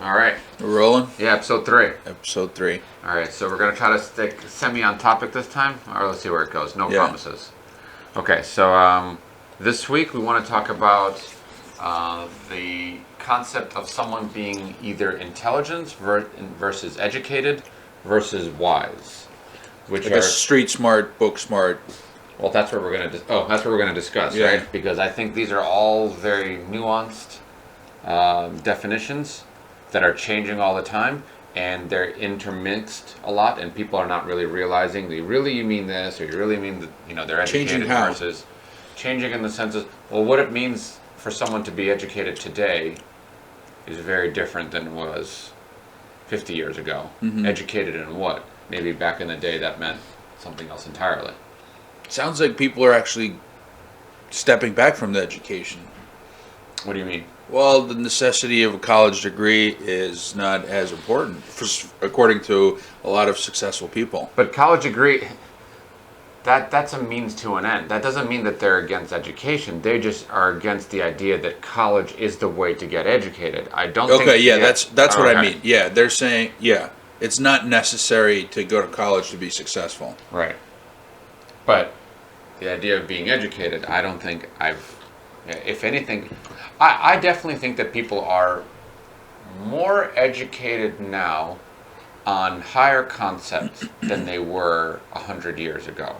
All right. We're rolling? Yeah, episode 3. Episode 3. All right, so we're going to try to stick semi on topic this time, or let's see where it goes. No promises. Okay, so this week we want to talk about the concept of someone being either intelligent versus educated versus wise. Which are street smart, book smart. Well, that's what we're going to that's what we're going to discuss, right? Because I think these are all very nuanced definitions that are changing all the time, and they're intermixed a lot, and people are not really realizing you mean this, or you really mean that, they're educated versus changing in the sense of, well, what it means for someone to be educated today is very different than it was 50 years ago. Mm-hmm. Educated in what? Maybe back in the day that meant something else entirely. Sounds like people are actually stepping back from the education. What do you mean? Well, the necessity of a college degree is not as important, according to a lot of successful people. But college degree, that's a means to an end. That doesn't mean that they're against education. They just are against the idea that college is the way to get educated. I don't think... Okay, that's what I mean. Yeah, they're saying, it's not necessary to go to college to be successful. Right. But the idea of being educated, I don't think if anything, I definitely think that people are more educated now on higher concepts than they were 100 years ago.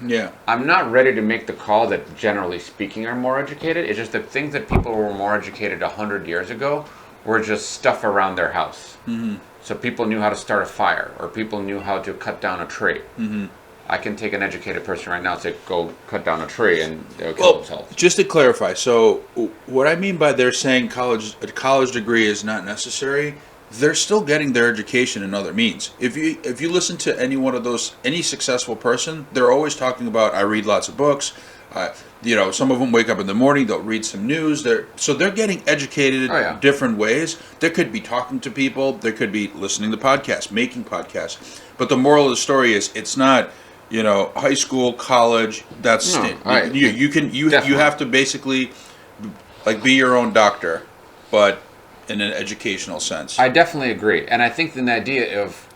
Yeah. I'm not ready to make the call that generally speaking are more educated. It's just that things that people were more educated 100 years ago were just stuff around their house. Mm-hmm. So people knew how to start a fire, or people knew how to cut down a tree. Mm-hmm. I can take an educated person right now and say, go cut down a tree, and they'll kill themselves. Just to clarify, so what I mean by they're saying a college degree is not necessary, they're still getting their education in other means. If you listen to any successful person, they're always talking about, I read lots of books. Some of them wake up in the morning, they'll read some news. They're getting educated in different ways. They could be talking to people. They could be listening to podcasts, making podcasts. But the moral of the story is, it's not... high school, college, you have to basically be your own doctor, but in an educational sense. I definitely agree. And I think the idea of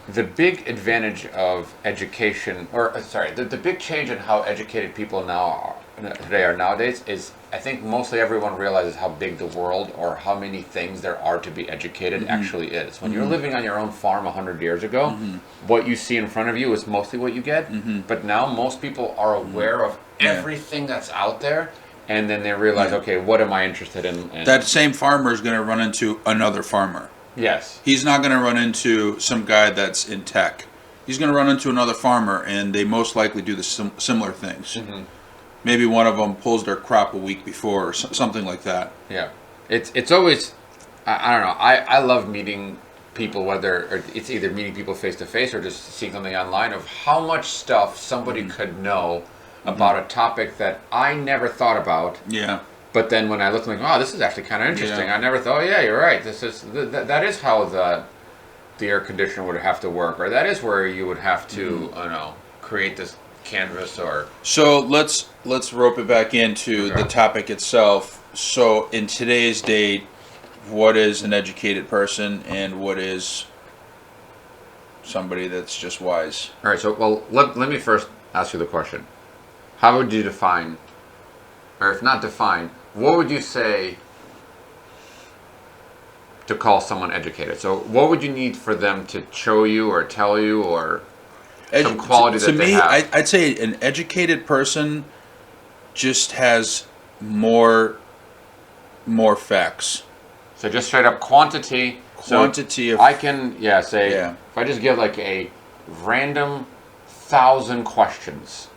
the big advantage of education, the big change in how educated people today are nowadays is, I think mostly everyone realizes how big the world, or how many things there are to be educated, actually is. When you're living on your own farm 100 years ago, what you see in front of you is mostly what you get. But now most people are aware of everything that's out there, and then they realize, okay, what am I interested in? And that same farmer is going to run into another farmer. Yes. He's not going to run into some guy that's in tech. He's going to run into another farmer, and they most likely do the similar things. Mm-hmm. Maybe one of them pulls their crop a week before, or something like that. Yeah, it's always, I don't know. I love meeting people, whether it's either meeting people face to face or just seeing something online, of how much stuff somebody could know about a topic that I never thought about. Yeah. But then when I look, I'm like, oh, this is actually kind of interesting. I never thought. Oh, yeah, you're right. That is how the air conditioner would have to work, or that is where you would have to, create this canvas. Or so let's rope it back into the topic itself. So in today's date, what is an educated person, and what is somebody that's just wise? All right. So let me first ask you the question: how would you define, or if not define, what would you say to call someone educated? So what would you need for them to show you or tell you, or some quality that they have? To me, I'd say an educated person just has more facts. So just straight up quantity. Of... I can, if I just give a random 1,000 questions.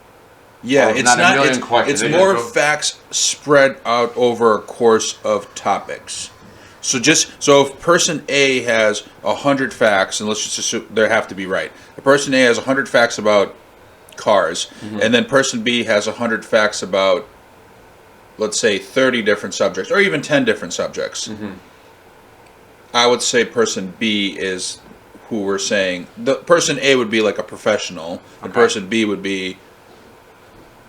Yeah, it's not a million questions. It's more facts spread out over a course of topics. So if person A has 100 facts, and let's just assume they have to be right. The person A has 100 facts about cars, and then person B has 100 facts about, let's say, 30 different subjects, or even 10 different subjects. I would say person B is who we're saying. The person A would be like a professional, and person B would be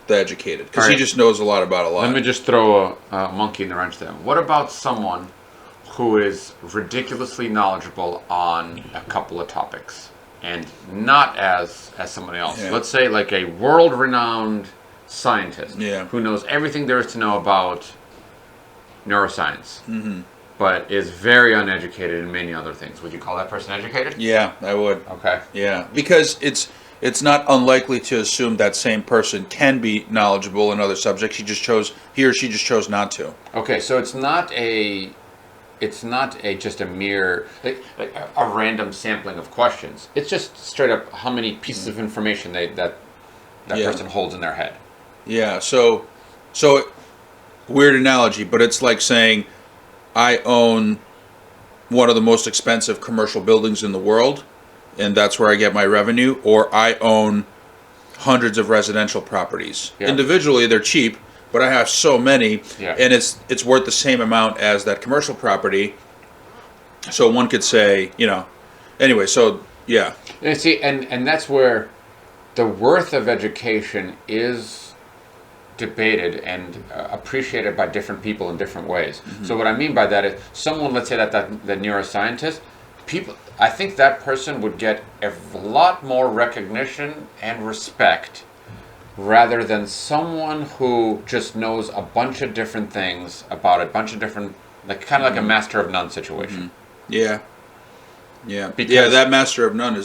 the educated, because he just knows a lot about a lot. Let me just throw a monkey in the wrench there. What about someone who is ridiculously knowledgeable on a couple of topics, and not as somebody else. Yeah. Let's say like a world-renowned scientist Yeah. who knows everything there is to know about neuroscience, but is very uneducated in many other things. Would you call that person educated? Yeah, I would. Okay. Yeah, because it's not unlikely to assume that same person can be knowledgeable in other subjects. He or she just chose not to. Okay, so it's not just a mere like a random sampling of questions. It's just straight up how many pieces of information that Yeah. person holds in their head. Yeah, so weird analogy, but it's like saying I own one of the most expensive commercial buildings in the world, and that's where I get my revenue, or I own hundreds of residential properties. Yeah. Individually, they're cheap, but I have so many, Yeah. and it's worth the same amount as that commercial property. So one could say, anyway, so yeah. And see, and that's where the worth of education is debated and appreciated by different people in different ways. So what I mean by that is someone, let's say that the neuroscientist, I think that person would get a lot more recognition and respect rather than someone who just knows a bunch of different things about a bunch of different, like kind of like a master of none situation. Yeah. Because- Yeah, that master of none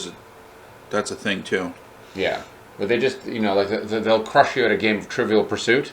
that's a thing too. Yeah, but they just, like they'll crush you at a game of Trivial Pursuit,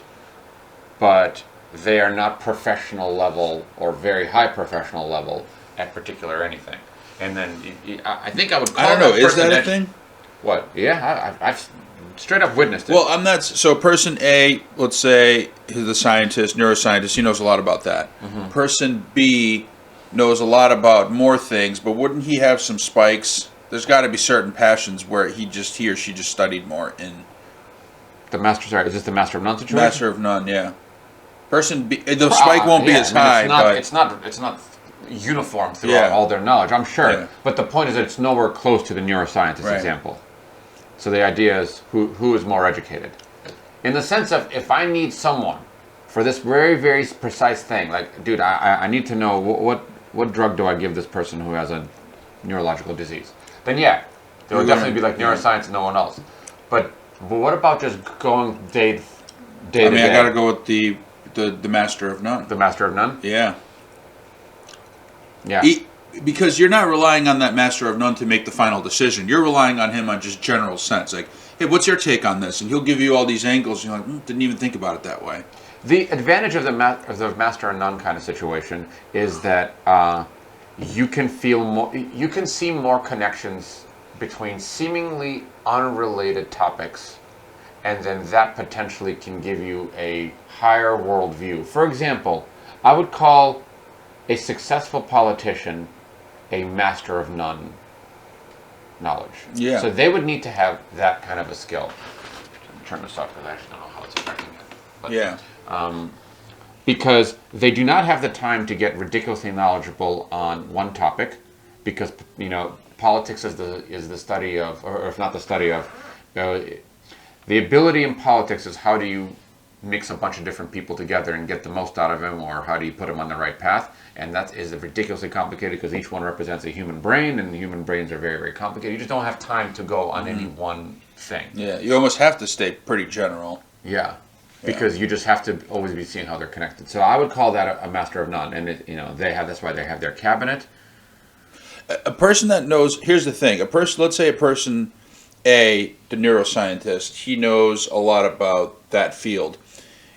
but they are not professional level or very high professional level at particular anything. And then I think I would call I don't know, that is person that a thing? What? Yeah, I've straight up witnessed it. Well, I'm not. So, person A, let's say, he's the scientist, neuroscientist. He knows a lot about that. Person B knows a lot about more things, but wouldn't he have some spikes? There's got to be certain passions where he or she just studied more in Sorry, is this the Master of None situation? master of none. Yeah. Person B, the spike won't be Yeah, as I mean, high, it's but it's not uniform throughout Yeah. all their knowledge, I'm sure. Yeah. But the point is that it's nowhere close to the neuroscientist Right. example. So the idea is who is more educated. In the sense of if I need someone for this very, very precise thing, like, dude, I need to know what drug do I give this person who has a neurological disease, then yeah, there would You're definitely be like gonna- neuroscience and no one else. But what about just going day I to mean, I day? got to go with the master of none. The Master of None? Yeah. Yeah. Because you're not relying on that master of none to make the final decision. You're relying on him on just general sense. Like, hey, what's your take on this? And he'll give you all these angles. And you're like, didn't even think about it that way. The advantage of the Master and None kind of situation is that you can feel more, you can see more connections between seemingly unrelated topics, and then that potentially can give you a higher worldview. For example, I would call a successful politician a master of none knowledge. Yeah. So they would need to have that kind of a skill. Turn this off because I actually don't know how it's affecting it. But, Yeah. because they do not have the time to get ridiculously knowledgeable on one topic, because politics is the study of, or if not the study of, the ability in politics is how do you mix a bunch of different people together and get the most out of them, or how do you put them on the right path? And that is ridiculously complicated because each one represents a human brain, and the human brains are very, very complicated. You just don't have time to go on any one thing. Yeah. You almost have to stay pretty general. Yeah. Because you just have to always be seeing how they're connected. So I would call that a master of none, and that's why they have their cabinet. A person that knows. Here's the thing. Let's say a person A, the neuroscientist, he knows a lot about that field,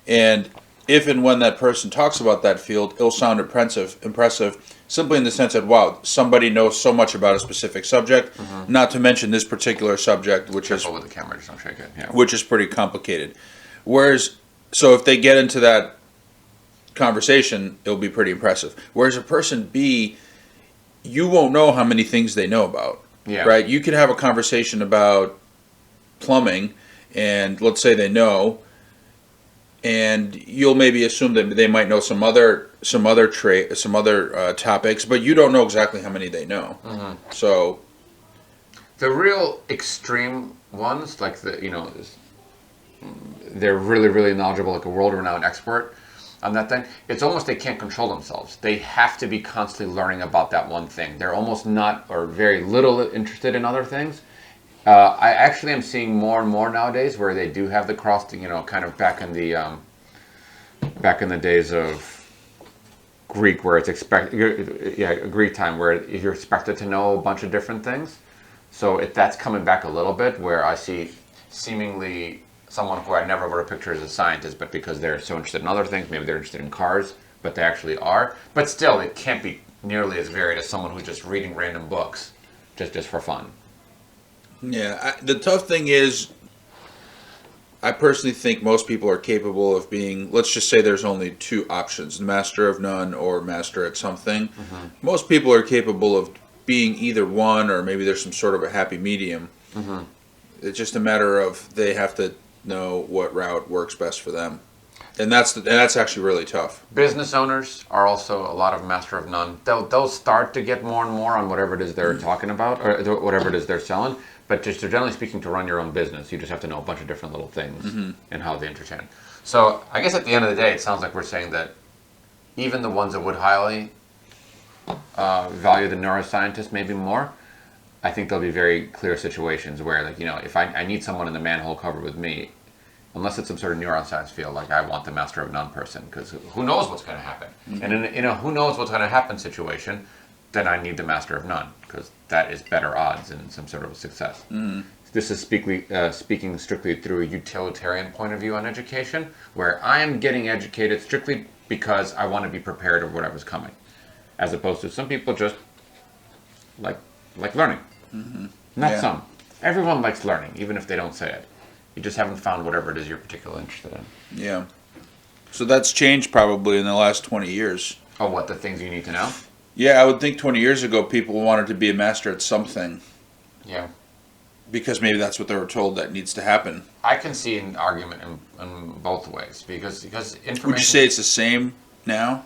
and if and when that person talks about that field, it'll sound impressive, simply in the sense that, wow, somebody knows so much about a specific subject, not to mention this particular subject, which Careful with the camera, just don't shake it. Yeah. is pretty complicated. Whereas, so if they get into that conversation, it'll be pretty impressive. Whereas a person B, you won't know how many things they know about. Yeah. Right? You could have a conversation about plumbing, and let's say they know, and you'll maybe assume that they might know some other topics, but you don't know exactly how many they know. So The real extreme ones, like they're really, really knowledgeable, like a world-renowned expert. on that thing, it's almost they can't control themselves. They have to be constantly learning about that one thing. They're almost not or very little interested in other things. I actually am seeing more and more nowadays where they do have the cross, kind of back in the days of Greek, where it's Greek time, where you're expected to know a bunch of different things. So that's coming back a little bit, where I see seemingly someone who I never would have pictured as a scientist, but because they're so interested in other things, maybe they're interested in cars, but they actually are. But still, it can't be nearly as varied as someone who's just reading random books, just for fun. Yeah, the tough thing is, I personally think most people are capable of being, let's just say there's only two options, master of none or master at something. Mm-hmm. Most people are capable of being either one, or maybe there's some sort of a happy medium. Mm-hmm. It's just a matter of they have to know what route works best for them. And that's actually really tough. Business owners are also a lot of master of none. They'll start to get more and more on whatever it is they're talking about, or whatever it is they're selling. But just generally speaking, to run your own business, you just have to know a bunch of different little things and how they interchange. So I guess at the end of the day, it sounds like we're saying that even the ones that would highly value the neuroscientist maybe more, I think there'll be very clear situations where, like, if I need someone in the manhole cover with me, unless it's some sort of neuroscience field, like I want the master of none person, because who knows what's going to happen. Mm-hmm. And in a who knows what's going to happen situation, then I need the master of none, because that is better odds and some sort of success. Mm-hmm. This is speaking strictly through a utilitarian point of view on education, where I am getting educated strictly because I want to be prepared of whatever's coming, as opposed to some people just like learning. Mm-hmm. Not some. Everyone likes learning, even if they don't say it. You just haven't found whatever it is you're particularly interested in. Yeah. So that's changed probably in the last 20 years. Oh, what, the things you need to know? Yeah, I would think 20 years ago people wanted to be a master at something. Yeah. Because maybe that's what they were told that needs to happen. I can see an argument in both ways, because information... Would you say it's the same now?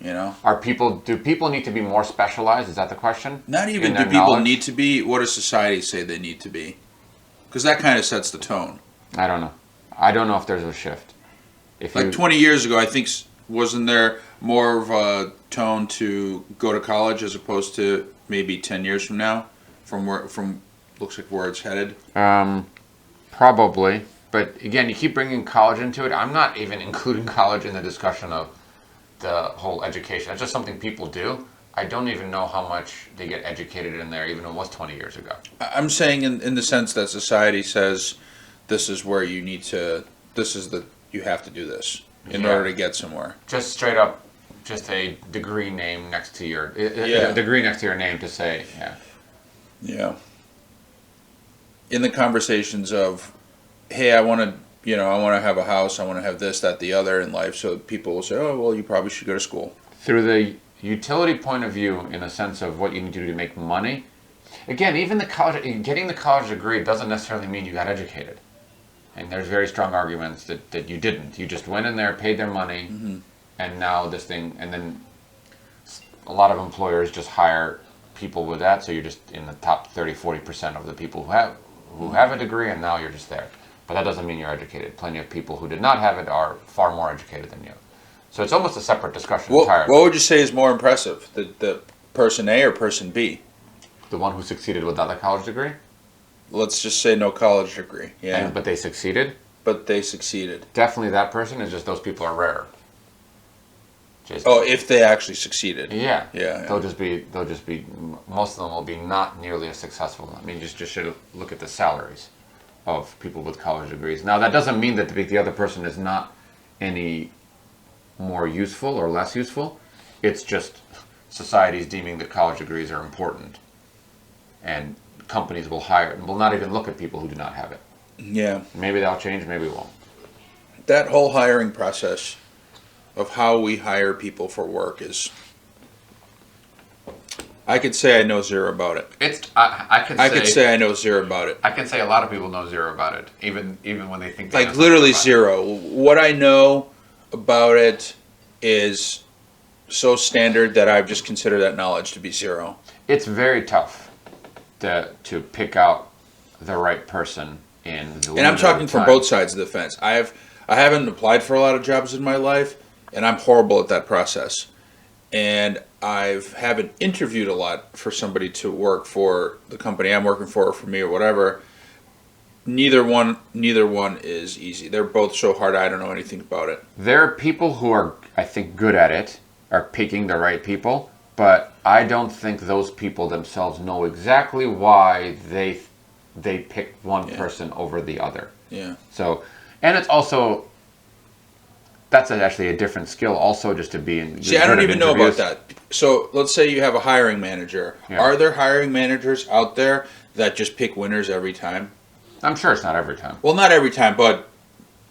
Do people need to be more specialized? Is that the question? Not even do people need to be. What does society say they need to be? Because that kind of sets the tone. I don't know. I don't know if there's a shift. 20 years ago, I think, wasn't there more of a tone to go to college as opposed to maybe 10 years from now, from looks like where it's headed? Probably. But again, you keep bringing college into it. I'm not even including college in the discussion of the whole education. It's just something people do. I don't even know how much they get educated in there, even though it was 20 years ago. I'm saying in the sense that society says this is where you need to, you have to do this in order to get somewhere. Just straight up, just a degree name next to your, a degree next to your name to say, Yeah. In the conversations of, hey, I want to have a house, I want to have this, that, the other in life, so people will say, oh, well, you probably should go to school. Through the utility point of view, in a sense of what you need to do to make money, again, even getting the college degree doesn't necessarily mean you got educated. And there's very strong arguments that you didn't. You just went in there, paid their money, and now this thing, and then a lot of employers just hire people with that, so you're just in the top 30-40% of the people who have a degree, and now you're just there. But that doesn't mean you're educated. Plenty of people who did not have it are far more educated than you. So it's almost a separate discussion entirely. What would you say is more impressive, the person A or person B? The one who succeeded without a college degree? Let's just say no college degree. Yeah. But they succeeded? But they succeeded. Definitely that person. Is just those people are rare. If they actually succeeded. Yeah. Yeah. They'll just be. Most of them will be not nearly as successful. I mean, just should look at the salaries of people with college degrees. Now, that doesn't mean that the other person is not any more useful or less useful. It's just society's deeming that college degrees are important, and companies will not even look at people who do not have it. Yeah. Maybe that'll change, maybe it won't. That whole hiring process of how we hire people for work is, I could say I know zero about it. I could say I know zero about it. I can say a lot of people know zero about it, even when they think they know literally about zero. What I know about it is so standard that I've just considered that knowledge to be zero. It's very tough to pick out the right person in the and I'm talking from both sides of the fence. I haven't applied for a lot of jobs in my life, and I'm horrible at that process. And I haven't interviewed a lot for somebody to work for the company I'm working for, or for me, or whatever. Neither one is easy. They're both so hard. I don't know anything about it. There are people who are, I think, good at it, are picking the right people, but I don't think those people themselves know exactly why they picked one person over the other. Yeah. So, and it's also, that's actually a different skill also, just to be in. See, I don't even know about that. So let's say you have a hiring manager. Yeah. Are there hiring managers out there that just pick winners every time? I'm sure it's not every time. Well, not every time, but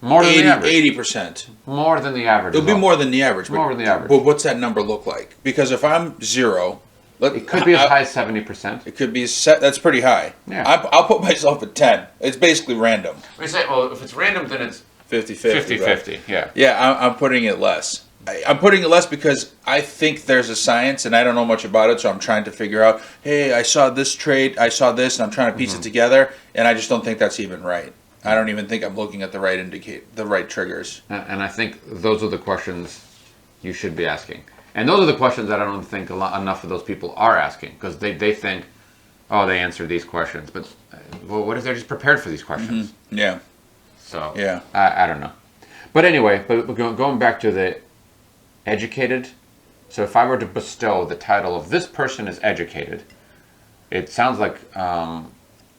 More than the average. 80%. More than the average. It'll be more than the average. More than the average. But what's that number look like? Because if I'm 0, it could be as high as 70%. It could be that's pretty high. Yeah. I'll put myself at 10. It's basically random. We say, well, if it's random, then it's 50-50. 50-50. Yeah. Yeah, I'm putting it less. I'm putting it less because I think there's a science, and I don't know much about it, so I'm trying to figure out, hey, I saw this trade, I saw this, and I'm trying to piece it together, and I just don't think that's even right. I don't even think I'm looking at the right triggers. And I think those are the questions you should be asking. And those are the questions that I don't think enough of those people are asking, because they think, oh, they answered these questions. But well, what if they're just prepared for these questions? Mm-hmm. Yeah. So yeah, I don't know. But anyway, but going back to the educated. So if I were to bestow the title of this person is educated, it sounds like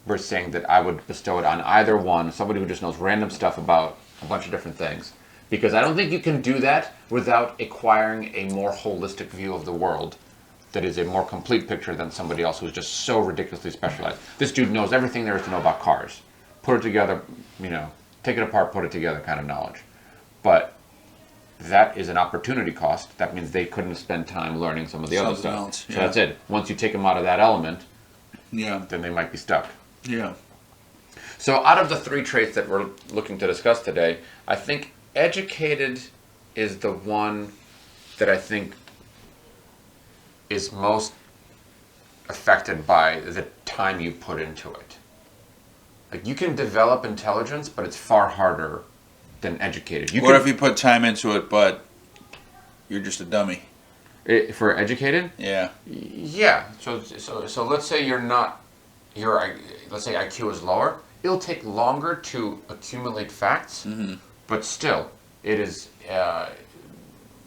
we're saying that I would bestow it on either one, somebody who just knows random stuff about a bunch of different things. Because I don't think you can do that without acquiring a more holistic view of the world that is a more complete picture than somebody else who's just so ridiculously specialized. This dude knows everything there is to know about cars. Put it together, take it apart, put it together kind of knowledge. But that is an opportunity cost. That means they couldn't spend time learning some of the other stuff. Else, yeah. So that's it. Once you take them out of that element, yeah, then they might be stuck. Yeah. So out of the 3 traits that we're looking to discuss today, I think educated is the one that I think is most affected by the time you put into it. Like, you can develop intelligence, but it's far harder than educated. What if you put time into it, but you're just a dummy? For educated? Yeah. Yeah. So let's say let's say IQ is lower. It'll take longer to accumulate facts, but still, it is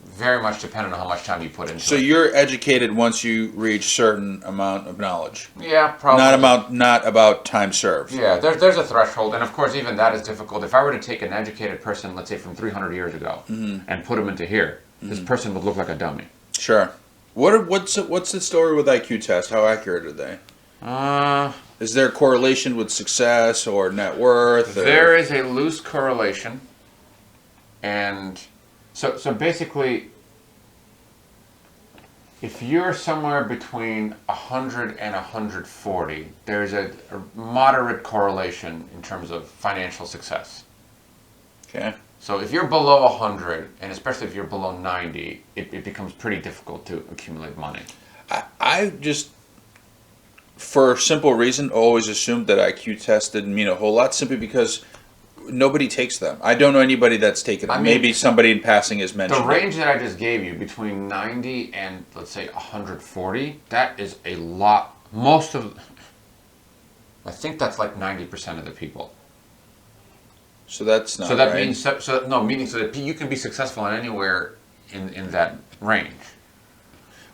very much dependent on how much time you put into it. So you're educated once you reach certain amount of knowledge. Yeah, probably. Not about time served. Yeah, there's a threshold, and of course, even that is difficult. If I were to take an educated person, let's say from 300 years ago, and put him into here, this person would look like a dummy. Sure. What's the story with IQ tests? How accurate are they? Is there a correlation with success or net worth? There is a loose correlation, and so basically, if you're somewhere between 100 and 140, there's a moderate correlation in terms of financial success. Okay. So if you're below 100, and especially if you're below 90, it becomes pretty difficult to accumulate money. I just, for a simple reason, always assumed that IQ tests didn't mean a whole lot, simply because nobody takes them. I don't know anybody that's taken them. Maybe somebody in passing has mentioned the range that I just gave you, between 90 and, let's say, 140, that is a lot. I think that's like 90% of the people. So that's not So that right. means, meaning so that you can be successful in anywhere in that range.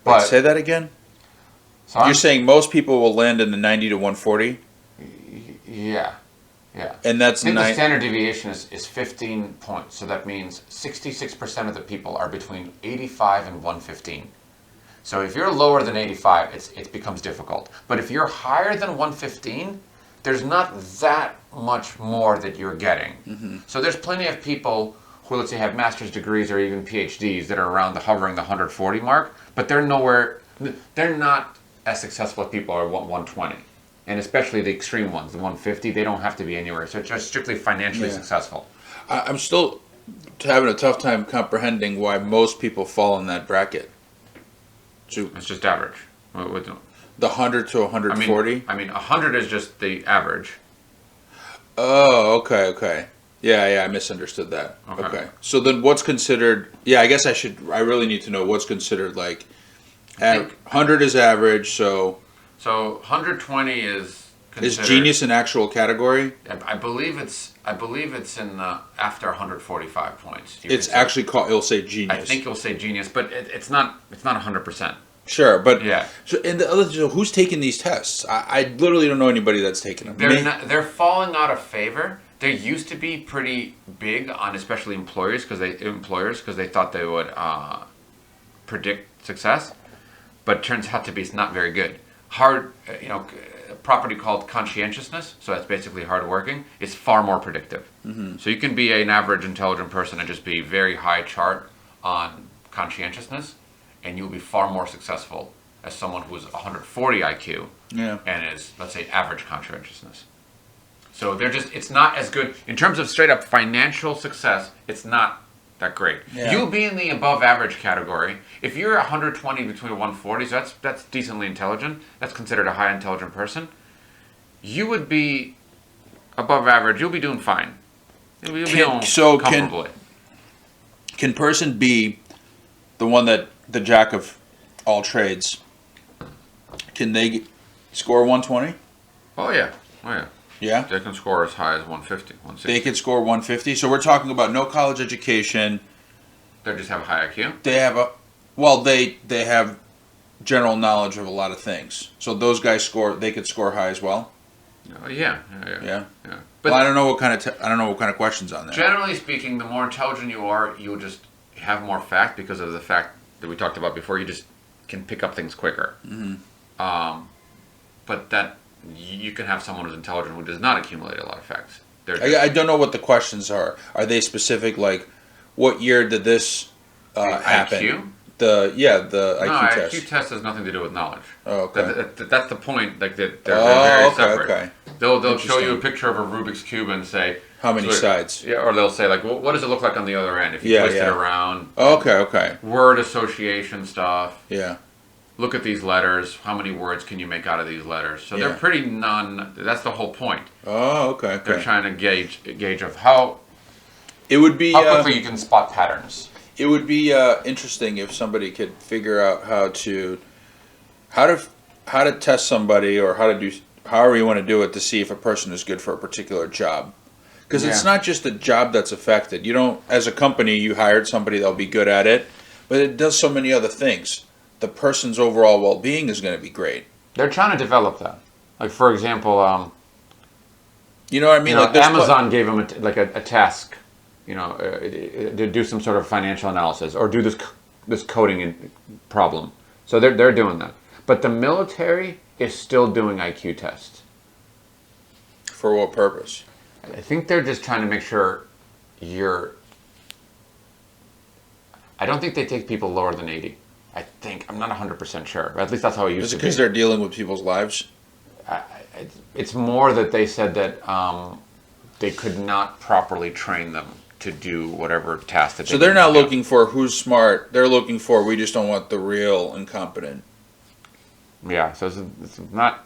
But say that again? So you're saying most people will land in the 90 to 140? Yeah. Yeah. And that's I think the standard deviation is 15 points. So that means 66% of the people are between 85 and 115. So if you're lower than 85, it becomes difficult. But if you're higher than 115, there's not that much more that you're getting. So there's plenty of people who, let's say, have master's degrees or even PhDs that are hovering the 140 mark, but they're not as successful as people are at 120. And especially the extreme ones, the 150, they don't have to be anywhere. So it's just strictly financially successful. I'm still having a tough time comprehending why most people fall in that bracket. So it's just average. The 100 to 140? I mean, 100 is just the average. Oh, okay. Yeah, I misunderstood that. Okay. Okay. So then what's considered, I guess I really need to know what's considered like, 100 is average, so. So 120 is Is considered, genius an actual category? I believe it's in the after 145 points. It's actually called, it'll say genius. I think you'll say genius, but it's not 100%. Sure, but Yeah. So, and the other, so who's taking these tests? I literally don't know anybody that's taking them. They're falling out of favor. They used to be pretty big on especially employers because they thought they would predict success, but it turns out to be not very good. Hard, a property called conscientiousness, so that's basically hardworking, is far more predictive. Mm-hmm. So you can be an average intelligent person and just be very high chart on conscientiousness, and you'll be far more successful as someone who's 140 IQ and is, let's say, average conscientiousness. So it's not as good in terms of straight up financial success. It's not that great. Yeah. You'll be in the above average category. If you're 120 between 140, so that's decently intelligent. That's considered a high intelligent person. You would be above average. You'll be doing fine. You'll be doing comfortably. Can person B, the one that the jack of all trades, can they score 120? Oh yeah. Yeah? They can score as high as 150, 160. They can score 150. So we're talking about no college education. They just have a high IQ? They have general knowledge of a lot of things. So those guys they could score high as well? Yeah. But I don't know what kind of questions on that. Generally speaking, the more intelligent you are, you'll just have more fact because of the fact that we talked about before. You just can pick up things quicker. Mm-hmm. But that you can have someone who's intelligent who does not accumulate a lot of facts. I don't know what the questions are. Are they specific? Like, what year did this happen? IQ? The IQ test. IQ test has nothing to do with knowledge. Oh, okay. That's the point. Like they're very separate. Okay. They'll show you a picture of a Rubik's cube and say how many sides. Yeah, or they'll say like, well, what does it look like on the other end if you twist it around? Okay. Word association stuff. Yeah. Look at these letters. How many words can you make out of these letters? So they're pretty that's the whole point. Oh, okay. They're trying to gauge of how quickly you can spot patterns. It would be interesting if somebody could figure out how to test somebody or how to do however you want to do it to see if a person is good for a particular job. Because it's not just the job that's affected. You don't, as a company, you hired somebody that'll be good at it, but it does so many other things. The person's overall well-being is going to be great. They're trying to develop that. Like, for example, you know what I mean? Like Amazon gave them a task, to do some sort of financial analysis or do this coding problem. So they're doing that. But the military is still doing IQ tests. For what purpose? I think they're just trying to make sure I don't think they take people lower than 80. I'm not 100% sure, but at least that's how it used to be. Is it because they're dealing with people's lives? It's more that they said that they could not properly train them to do whatever task that they So they're not looking for who's smart. They're looking for we just don't want the real incompetent. Yeah, so it's not...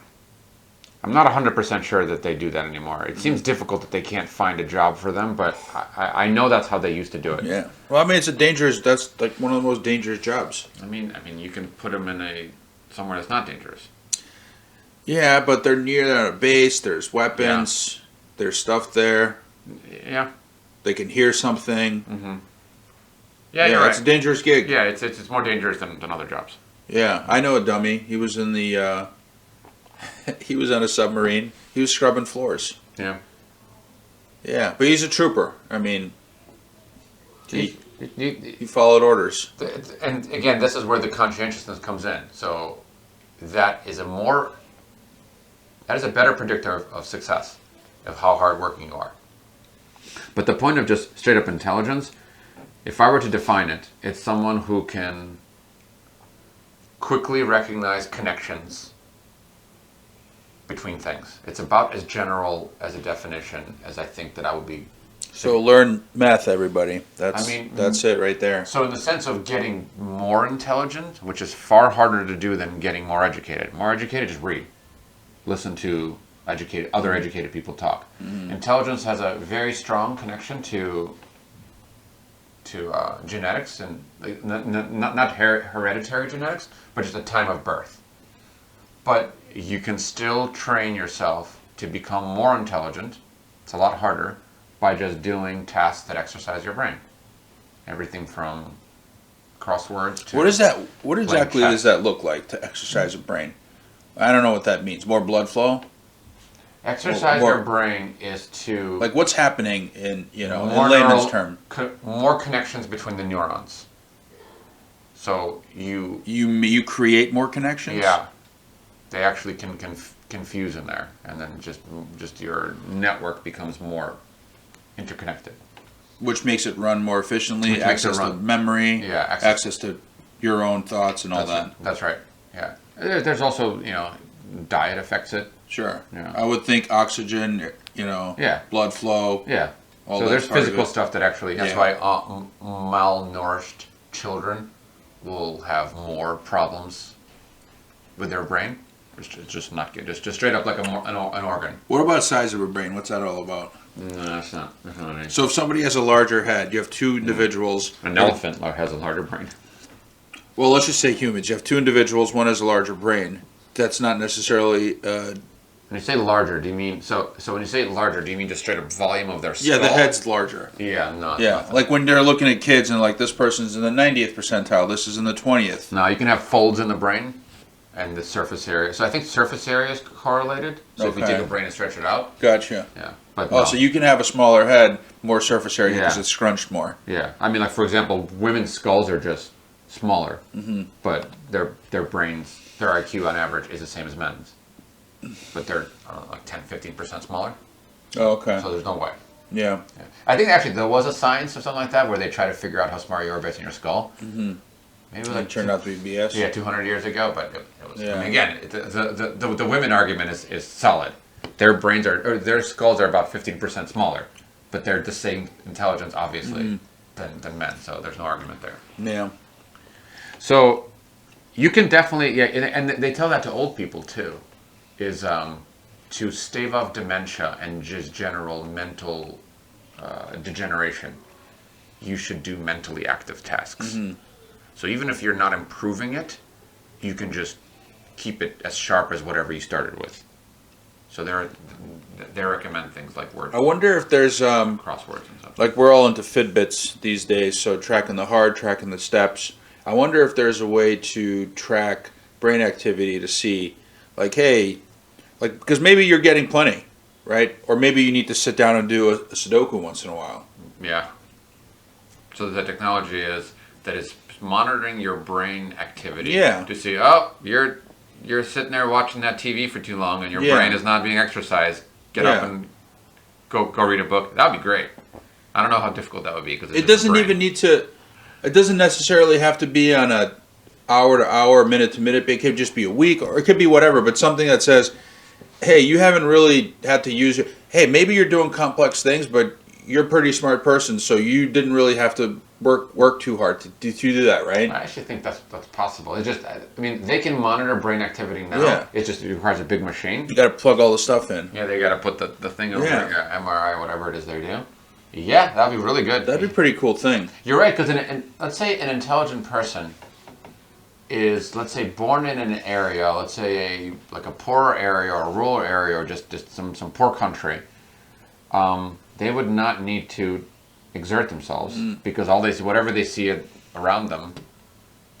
I'm not 100% sure that they do that anymore. It seems difficult that they can't find a job for them, but I know that's how they used to do it. Yeah. Well, I mean, that's like one of the most dangerous jobs. I mean, you can put them in somewhere that's not dangerous. Yeah, but they're near a base. There's weapons. Yeah. There's stuff there. Yeah. They can hear something. Mm-hmm. Yeah, you're right. It's a dangerous gig. Yeah, it's more dangerous than other jobs. Yeah, I know a dummy. He was in the... he was on a submarine. He was scrubbing floors. Yeah. Yeah, but he's a trooper. I mean, he followed orders. And again, this is where the conscientiousness comes in. So that is a better predictor of success, of how hardworking you are. But the point of just straight up intelligence, if I were to define it, it's someone who can quickly recognize connections between things. It's about as general as a definition as I think that I would be. So learn math, everybody. That's it right there. So in the sense of getting more intelligent, which is far harder to do than getting more educated. More educated, just read. Listen to other educated people talk. Intelligence has a very strong connection to genetics, and not hereditary genetics, but just a time of birth. But you can still train yourself to become more intelligent. It's a lot harder by just doing tasks that exercise your brain. Everything from crosswords to What exactly does that look like to exercise the brain? I don't know what that means. More blood flow? exercise your brain is to like what's happening in in more layman's term. More connections between the neurons. So you create more connections. Yeah, they actually can confuse in there, and then just your network becomes more interconnected. Which makes it run more efficiently, access to memory, access to your own thoughts and all that. That's right, yeah. There's also, diet affects it. Sure. Yeah. I would think oxygen, blood flow. Yeah. So there's physical stuff that actually, that's why malnourished children will have more problems with their brain. It's just not good. Just straight up like an organ. What about size of a brain? What's that all about? No, that's not anything. So if somebody has a larger head, you have two individuals. An elephant has a larger brain. Well, let's just say humans. You have two individuals. One has a larger brain. That's not necessarily. When you say larger, do you mean so when you say larger, do you mean just straight up volume of their skull? Yeah, the head's larger. Yeah, no. Yeah, like when they're looking at kids and like this person's in the 90th percentile, this is in the 20th. No, you can have folds in the brain and the surface area. So I think surface area is correlated. So if you take a brain and stretch it out. Gotcha. Yeah. But so you can have a smaller head, more surface area because it's scrunched more. Yeah. I mean, like, for example, women's skulls are just smaller, but their brains, their IQ on average is the same as men's. But they're, I don't know, like 10-15% smaller. Oh, okay. So there's no way. Yeah. I think actually there was a science or something like that where they try to figure out how smart you are based on your skull. Mm-hmm. Maybe it turned out to be BS. Yeah, 200 years ago, but it was. Yeah. I mean, again, the women argument is solid. Their brains their skulls are about 15% smaller, but they're the same intelligence, obviously, than men. So there's no argument there. Yeah. So you can definitely and they tell that to old people too, is to stave off dementia and just general mental degeneration. You should do mentally active tasks. Mm-hmm. So even if you're not improving it, you can just keep it as sharp as whatever you started with. So they recommend things like word. I wonder if there's crosswords and stuff. Like we're all into Fitbits these days, so tracking the heart, tracking the steps. I wonder if there's a way to track brain activity to see, like, hey, like because maybe you're getting plenty, right? Or maybe you need to sit down and do a Sudoku once in a while. Yeah. So the technology is that it's monitoring your brain activity to see, you're sitting there watching that TV for too long and your brain is not being exercised. Get up and go read a book. That would be great. I don't know how difficult that would be because it doesn't even need to. It doesn't necessarily have to be on a hour to hour, minute to minute. It could just be a week, or it could be whatever. But something that says, "Hey, you haven't really had to use it. Hey, maybe you're doing complex things, but you're a pretty smart person, so you didn't really have to work too hard to do that, right?" I actually think that's possible. It's just, I mean, they can monitor brain activity now. Yeah. It requires a big machine. You got to plug all the stuff in. Yeah, they got to put the thing over your MRI, whatever it is they do. Yeah, that'd be really good. That'd be a pretty cool thing. You're right, because let's say an intelligent person is, let's say, born in an area, let's say a poorer area or a rural area or just some poor country. They would not need to exert themselves because whatever they see around them.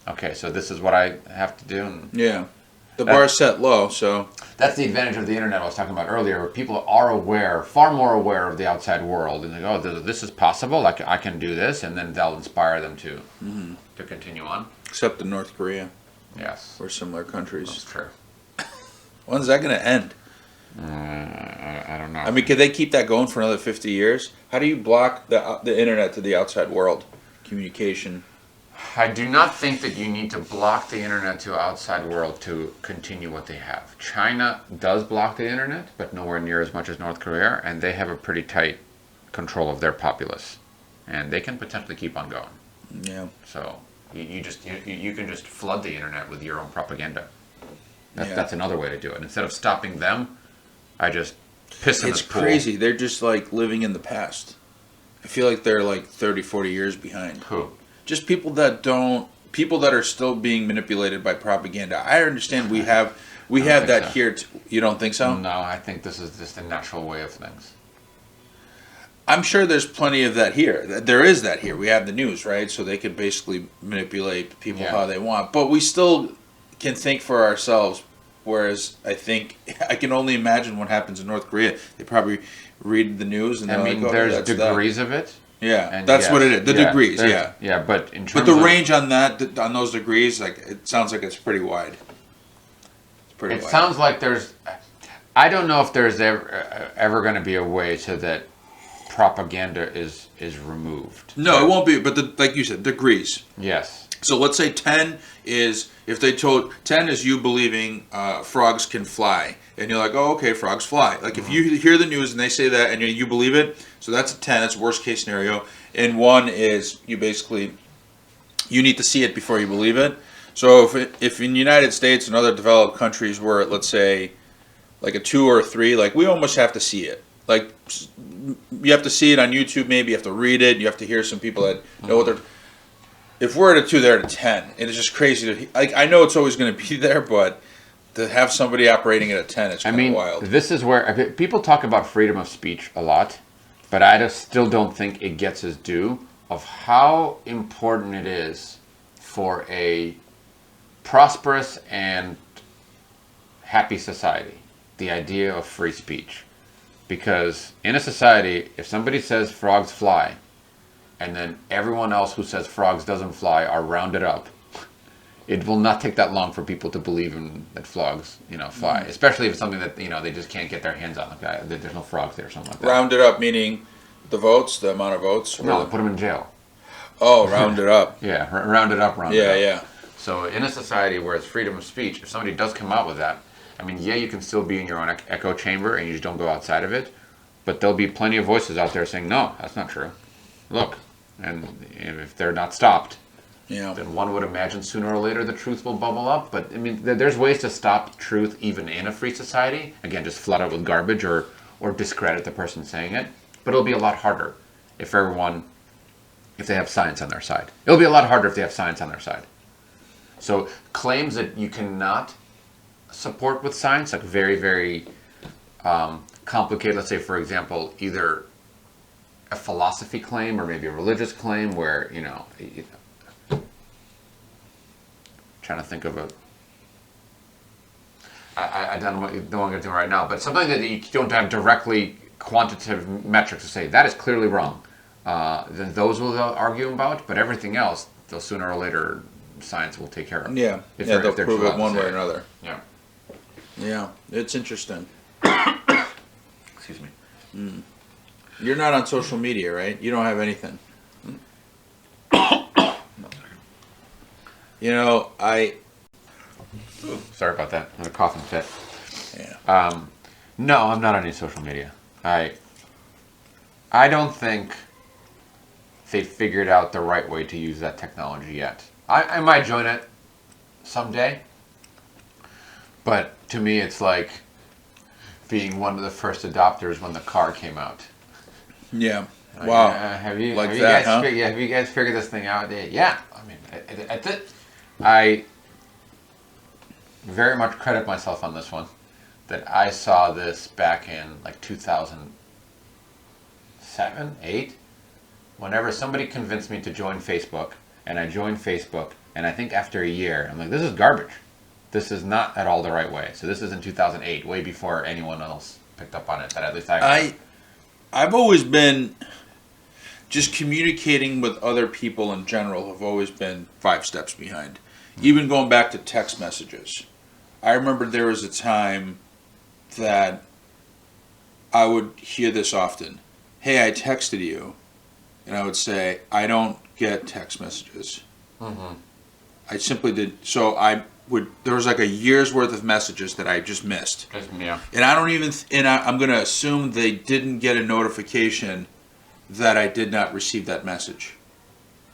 Okay, so this is what I have to do. And the bar's set low, so that's the advantage of the internet I was talking about earlier. Where people are far more aware of the outside world, and they go, "Oh, this is possible. I can do this," and then they'll inspire them to continue on. Except in North Korea, yes, or similar countries. That's true. When's that going to end? I don't know. I mean, could they keep that going for another 50 years? How do you block the internet to the outside world? Communication. I do not think that you need to block the internet to outside world to continue what they have. China does block the internet, but nowhere near as much as North Korea, and they have a pretty tight control of their populace, and they can potentially keep on going. Yeah. So you can just flood the internet with your own propaganda. That's another way to do it. Instead of stopping them, I just piss in It's this pool. crazy. They're just like living in the past. I feel like they're like 30, 40 years behind. Who? Just people that are still being manipulated by propaganda. I understand we have that so. here. You don't think so? No, I think this is just a natural way of things. I'm sure there's plenty of that here. There is that here. We have the news, right? So they can basically manipulate people how they want. But we still can think for ourselves. Whereas I think I can only imagine what happens in North Korea. They probably read the news and they're like, "Oh, there's that's degrees that." of it. Yeah, And that's what it is. The degrees, yeah. Yeah, but in terms But the of range on those degrees, like it sounds like it's pretty wide. It's pretty it wide. sounds like there's. I don't know if there's ever going to be a way to that propaganda is removed. No, it won't be. But like you said, degrees. Yes. So let's say 10 is, if they told, 10 is you believing frogs can fly. And you're like, oh, okay, frogs fly. Like if you hear the news and they say that and you believe it, so that's a 10, that's worst case scenario. And 1 is you need to see it before you believe it. So if in the United States and other developed countries we're at, let's say, like a 2 or a 3, like we almost have to see it. Like you have to see it on YouTube maybe, you have to read it, you have to hear some people that know what they're... If we're at a 2, they're at a 10. It is just crazy to... Like, I know it's always going to be there, but to have somebody operating at a 10 is kind of wild. This is where people talk about freedom of speech a lot, but I still don't think it gets its due of how important it is for a prosperous and happy society, the idea of free speech. Because in a society, if somebody says frogs fly, and then everyone else who says frogs doesn't fly are rounded up, it will not take that long for people to believe in that frogs, fly. Especially if it's something that they just can't get their hands on. Like there's no frogs there or something like that. Rounded up meaning the votes, the amount of votes. No, put them in jail. Oh, rounded up. Yeah, rounded up. Yeah. So in a society where it's freedom of speech, if somebody does come out with that, you can still be in your own echo chamber and you just don't go outside of it. But there'll be plenty of voices out there saying, no, that's not true. Look. And if they're not stopped, then one would imagine sooner or later the truth will bubble up. But there's ways to stop truth even in a free society. Again, just flood it with garbage or discredit the person saying it. But it'll be a lot harder if they have science on their side. It'll be a lot harder if they have science on their side. So claims that you cannot support with science, like very, very complicated. Let's say, for example, either a philosophy claim or maybe a religious claim where trying to think of I don't know what I'm doing right now, but something that you don't have directly quantitative metrics to say that is clearly wrong, then those will argue about, but everything else they'll sooner or later science will take care of. They'll prove it one way or another. Yeah, it's interesting. Excuse me. You're not on social media, right? You don't have anything. Sorry about that. I'm a coughing fit. Yeah. No, I'm not on any social media. I don't think they figured out the right way to use that technology yet. I might join it someday, but to me it's like being one of the first adopters when the car came out. Yeah. Wow. Have you guys figured this thing out? Yeah. I very much credit myself on this one. That I saw this back in like 2007, 8. Whenever somebody convinced me to join Facebook, and I joined Facebook, and I think after a year, I'm like, this is garbage. This is not at all the right way. So this is in 2008, way before anyone else picked up on it. That at least I've always been just communicating with other people in general. Have always been 5 steps behind. Even going back to text messages, I remember there was a time that I would hear this often. Hey, I texted you, and I would say I don't get text messages. Mm-hmm. I simply did. So there was like a year's worth of messages that I just missed. Yeah. And I don't even, I'm going to assume they didn't get a notification that I did not receive that message.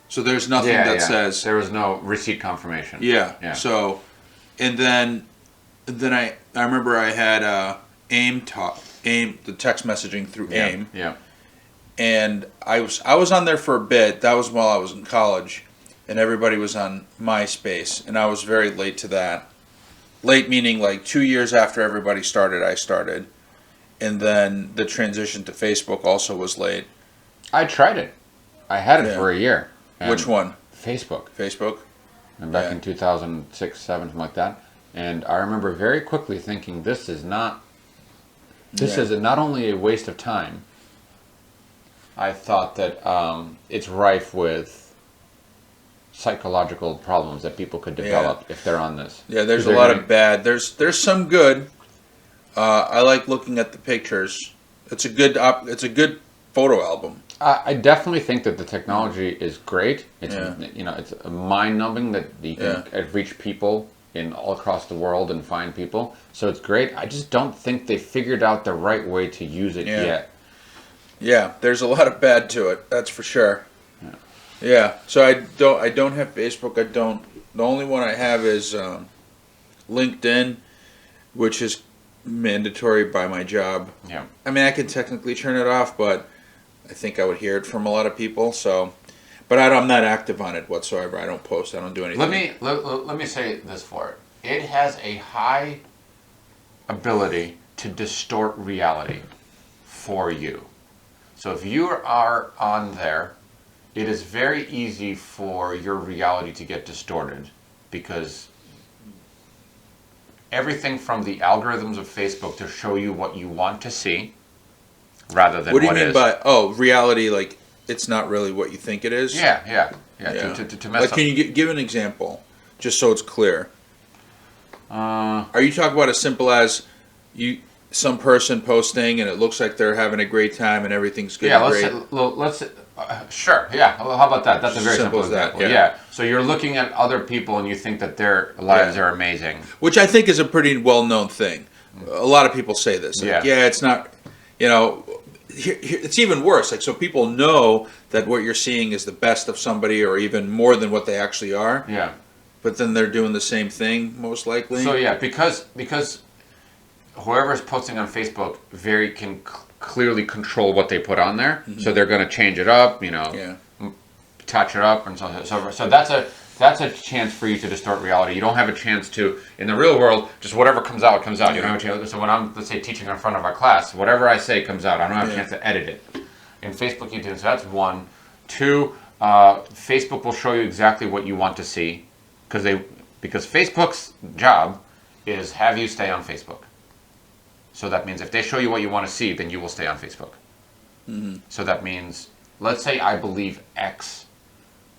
So there's nothing that says. There was no receipt confirmation. Yeah. So, and then I remember I had AIM, the text messaging through AIM. Yeah. And I was on there for a bit. That was while I was in college, and everybody was on MySpace, and I was very late to that. Late meaning like 2 years after everybody started, I started, and then the transition to Facebook also was late. I tried it. I had it for a year. Which one? Facebook. Facebook. And back in 2006, 7, something like that. And I remember very quickly thinking, this is not only a waste of time. I thought that it's rife with psychological problems that people could develop if they're on this. Yeah, there's a lot of bad. There's some good. I like looking at the pictures. It's a good photo album. I definitely think that the technology is great. It's it's mind-numbing that you can reach people in all across the world and find people. So it's great. I just don't think they figured out the right way to use it yet. Yeah, there's a lot of bad to it. That's for sure. Yeah. So I don't have Facebook. The only one I have is LinkedIn, which is mandatory by my job. Yeah. I mean, I can technically turn it off, but I think I would hear it from a lot of people. So, but I'm not active on it whatsoever. I don't post. I don't do anything. Let me say this for it. It has a high ability to distort reality for you. So if you are on there, it is very easy for your reality to get distorted because everything from the algorithms of Facebook to show you what you want to see rather than what do you mean by reality? Like it's not really what you think it is. Yeah. To mess like, up. can you give an example, just so it's clear? Are you talking about as simple as some person posting and it looks like they're having a great time and everything's good? Let's sure. Yeah. How about that? That's a very simple example. Yeah. So you're looking at other people and you think that their lives are amazing, which I think is a pretty well-known thing. A lot of people say this. Like, it's not. It's even worse. Like, so people know that what you're seeing is the best of somebody, or even more than what they actually are. Yeah. But then they're doing the same thing, most likely. So because whoever's posting on Facebook can clearly control what they put on there. Mm-hmm. So they're going to change it up, touch it up, and so on. So that's a chance for you to distort reality. You don't have a chance to, in the real world, just whatever comes out, comes out. You don't have a chance. So when I'm, let's say, teaching in front of our class, whatever I say comes out. I don't have a chance to edit it. In Facebook, you do. So that's one. Two, Facebook will show you exactly what you want to see, because Facebook's job is have you stay on Facebook. So that means if they show you what you want to see, then you will stay on Facebook. Mm-hmm. So that means, let's say I believe X,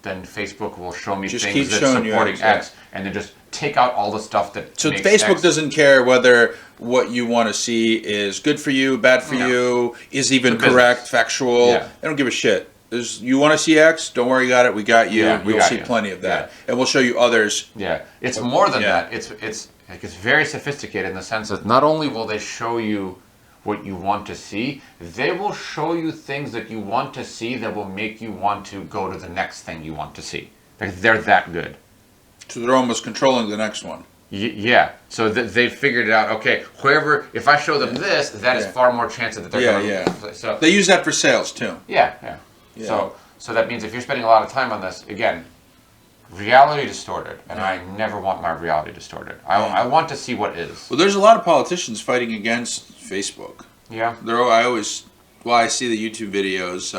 then Facebook will show me things that's supporting X, and then just take out all the stuff that makes Facebook X. Doesn't care whether what you want to see is good for you, bad for you, is even correct, factual. Yeah. They don't give a shit. You want to see X? Don't worry, we got you. We'll see plenty of that, and we'll show you others. Yeah, it's more than that. It's very sophisticated in the sense that not only will they show you what you want to see, they will show you things that you want to see that will make you want to go to the next thing you want to see. They're that good. So they're almost controlling the next one. Yeah. So they figured it out. Okay, if I show them this, that is far more chance that they're going to. So they use that for sales too. Yeah. So that means if you're spending a lot of time on this, again, reality distorted, and I never want my reality distorted. I want to see what is. Well, there's a lot of politicians fighting against Facebook. Yeah. I see the YouTube videos,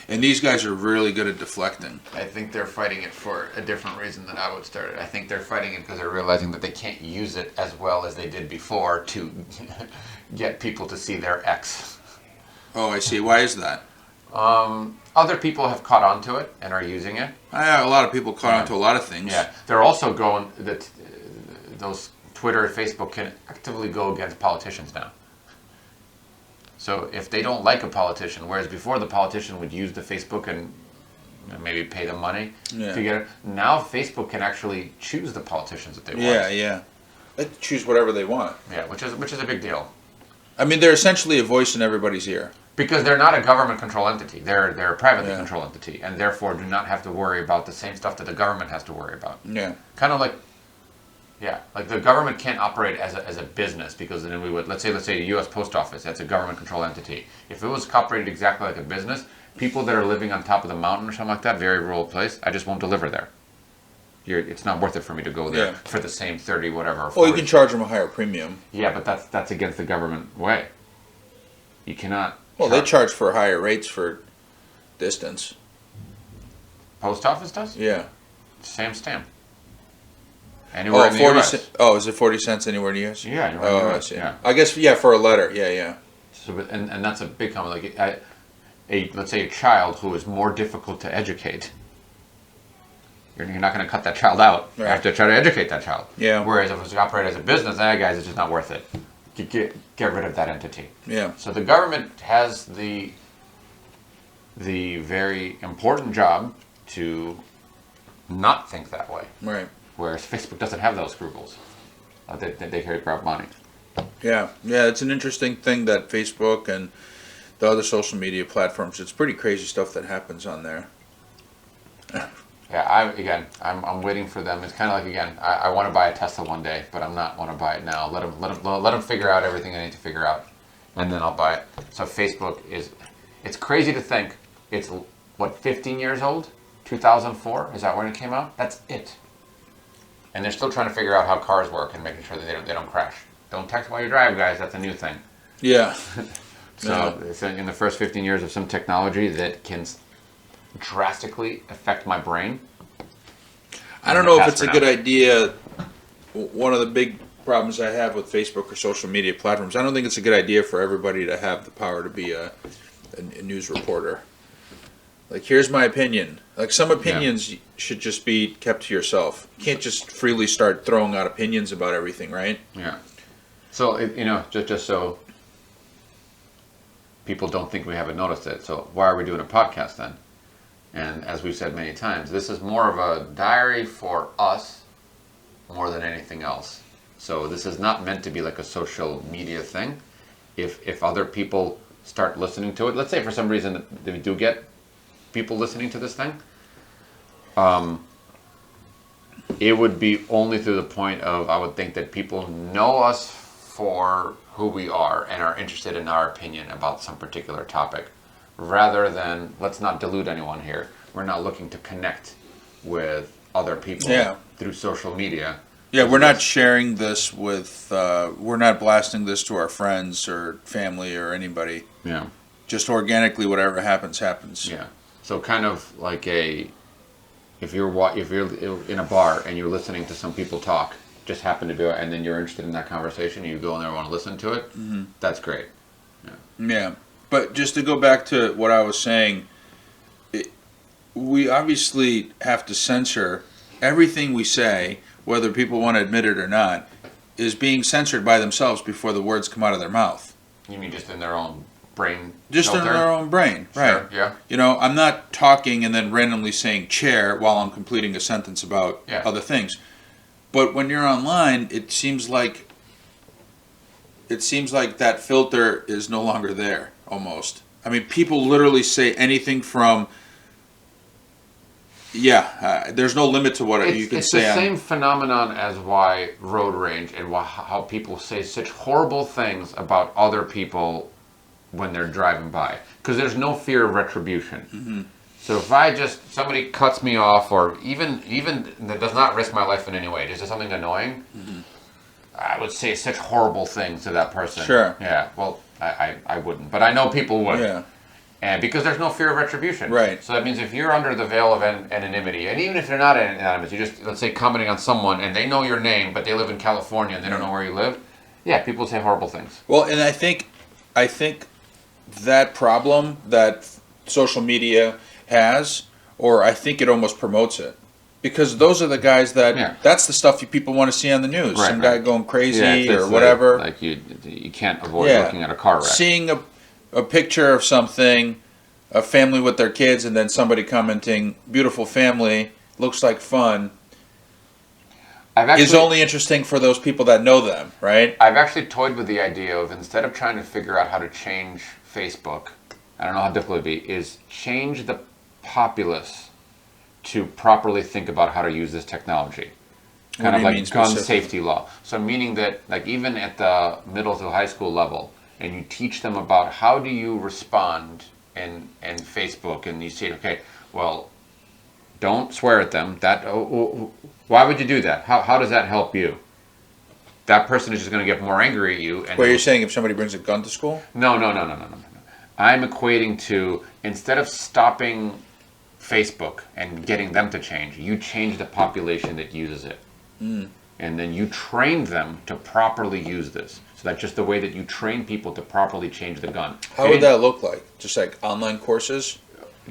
and these guys are really good at deflecting. I think they're fighting it for a different reason than I would start it. I think they're fighting it because they're realizing that they can't use it as well as they did before to get people to see their ex. Oh, I see. Why is that? Other people have caught on to it and are using it. A lot of people caught on to a lot of things. Yeah, they're also going that those Twitter and Facebook can actively go against politicians now. So if they don't like a politician, whereas before the politician would use the Facebook and maybe pay them money to get it, now Facebook can actually choose the politicians that they want. Yeah. They can choose whatever they want. Yeah, which is a big deal. I mean, they're essentially a voice in everybody's ear. Because they're not a government control entity. They're a privately controlled entity, and therefore do not have to worry about the same stuff that the government has to worry about. Yeah. Kind of like, Yeah, like the government can't operate as a business, because then we would, let's say the U.S. Post Office, that's a government controlled entity. If it was operated exactly like a business, people that are living on top of the mountain or something like that, very rural place, I just won't deliver there. It's not worth it for me to go there for the same 30 whatever. Or 40. Well, you can charge them a higher premium. Yeah, but that's against the government way. You cannot. Well, they charge for higher rates for distance. Post office does? Yeah. Same stamp. Anywhere in the 40 US. is it 40 cents anywhere in the US? Yeah, anywhere in the I US. see. Yeah. I guess, for a letter. Yeah. So, and that's a big comment. Like, let's say a child who is more difficult to educate, you're not going to cut that child out. Right. You have to try to educate that child. Yeah. Whereas if it's operated as a business, guys, it's just not worth it. Get rid of that entity. Yeah. So the government has the very important job to not think that way. Right. Whereas Facebook doesn't have those scruples. They care about money. Yeah. It's an interesting thing that Facebook and the other social media platforms. It's pretty crazy stuff that happens on there. Yeah, I'm waiting for them. It's kind of like, I want to buy a Tesla one day, but I'm not want to buy it now. Let them figure out everything I need to figure out, and then I'll buy it. So Facebook it's crazy to think it's 15 years old, 2004. Is that when it came out? That's it. And they're still trying to figure out how cars work and making sure that they don't crash. Don't text while you drive, guys. That's a new thing. Yeah. So it's in the first 15 years of some technology that can drastically affect my brain. I don't know if it's a good idea. One of the big problems I have with Facebook or social media platforms, I don't think it's a good idea for everybody to have the power to be a news reporter. Like, here's my opinion. Like, some opinions should just be kept to yourself. You can't just freely start throwing out opinions about everything, right? Yeah. So, just so people don't think we haven't noticed it. So why are we doing a podcast then? And as we've said many times, this is more of a diary for us more than anything else. So this is not meant to be like a social media thing. If other people start listening to it, let's say for some reason we do get people listening to this thing, it would be only through the point of, I would think, that people know us for who we are and are interested in our opinion about some particular topic, rather than, let's not delude anyone here, we're not looking to connect with other people through social media. Yeah, we're not sharing this with, we're not blasting this to our friends or family or anybody. Yeah. Just organically, whatever happens, happens. Yeah. So kind of like if you're in a bar and you're listening to some people talk, just happen to do it, and then you're interested in that conversation, you go in there and want to listen to it, that's great. Yeah. But just to go back to what I was saying, we obviously have to censor everything we say, whether people want to admit it or not, is being censored by themselves before the words come out of their mouth. You mean just in their own brain? Just filter? in their own brain, right? Sure, yeah. You know, I'm not talking and then randomly saying chair while I'm completing a sentence about other things. But when you're online, it seems like that filter is no longer there, almost. I mean, people literally say anything from, there's no limit to what you can say. It's the same phenomenon as why road rage and how people say such horrible things about other people when they're driving by. Because there's no fear of retribution. Mm-hmm. So if somebody cuts me off, or even that does not risk my life in any way, just something annoying, I would say such horrible things to that person. Sure. Yeah, well, I wouldn't. But I know people would. Yeah. And because there's no fear of retribution. Right. So that means if you're under the veil of anonymity, and even if you're not anonymous, you just, let's say, commenting on someone, and they know your name, but they live in California, and they don't know where you live, people say horrible things. Well, and I think that problem that social media has, or I think it almost promotes it, because those are the guys that's the stuff people want to see on the news. Some guy going crazy or whatever. Like you can't avoid looking at a car wreck. Seeing a picture of something, a family with their kids, and then somebody commenting, beautiful family, looks like fun, is only interesting for those people that know them, right? I've actually toyed with the idea of, instead of trying to figure out how to change Facebook, I don't know how difficult it would be, is change the populace to properly think about how to use this technology. kind of do you like mean gun specific? safety law. So meaning that like even at the middle to high school level, and you teach them about how do you respond in Facebook, and you say, okay, well, don't swear at them. Why would you do that? How does that help you? That person is just going to get more angry at you. And Where you're saying if somebody brings a gun to school? No. I'm equating to, instead of stopping Facebook and getting them to change, you change the population that uses it. And then you train them to properly use this. So that's just the way that you train people to properly change the gun. How would that look like? Just like online courses?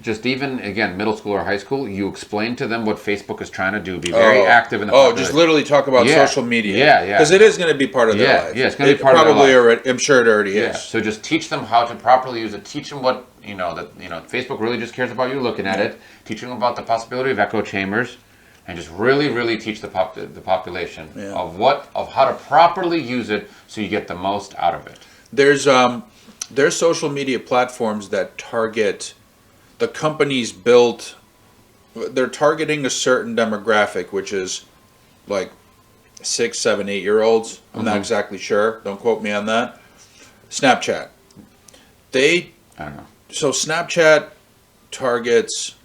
Just even, again, middle school or high school, you explain to them what Facebook is trying to do. Be very active in the population. Just literally talk about social media. Yeah. Because it is going to be part of their life. Yeah, it's going to be part of their life. Probably already, I'm sure it already is. So just teach them how to properly use it. Teach them what, Facebook really just cares about you looking at it. Teach them about the possibility of echo chambers. And just really, really teach the population of how to properly use it so you get the most out of it. There's social media platforms that target the companies built. They're targeting a certain demographic, which is like 6, 7, 8-year-olds. I'm not exactly sure. Don't quote me on that. Snapchat. I don't know. So Snapchat targets.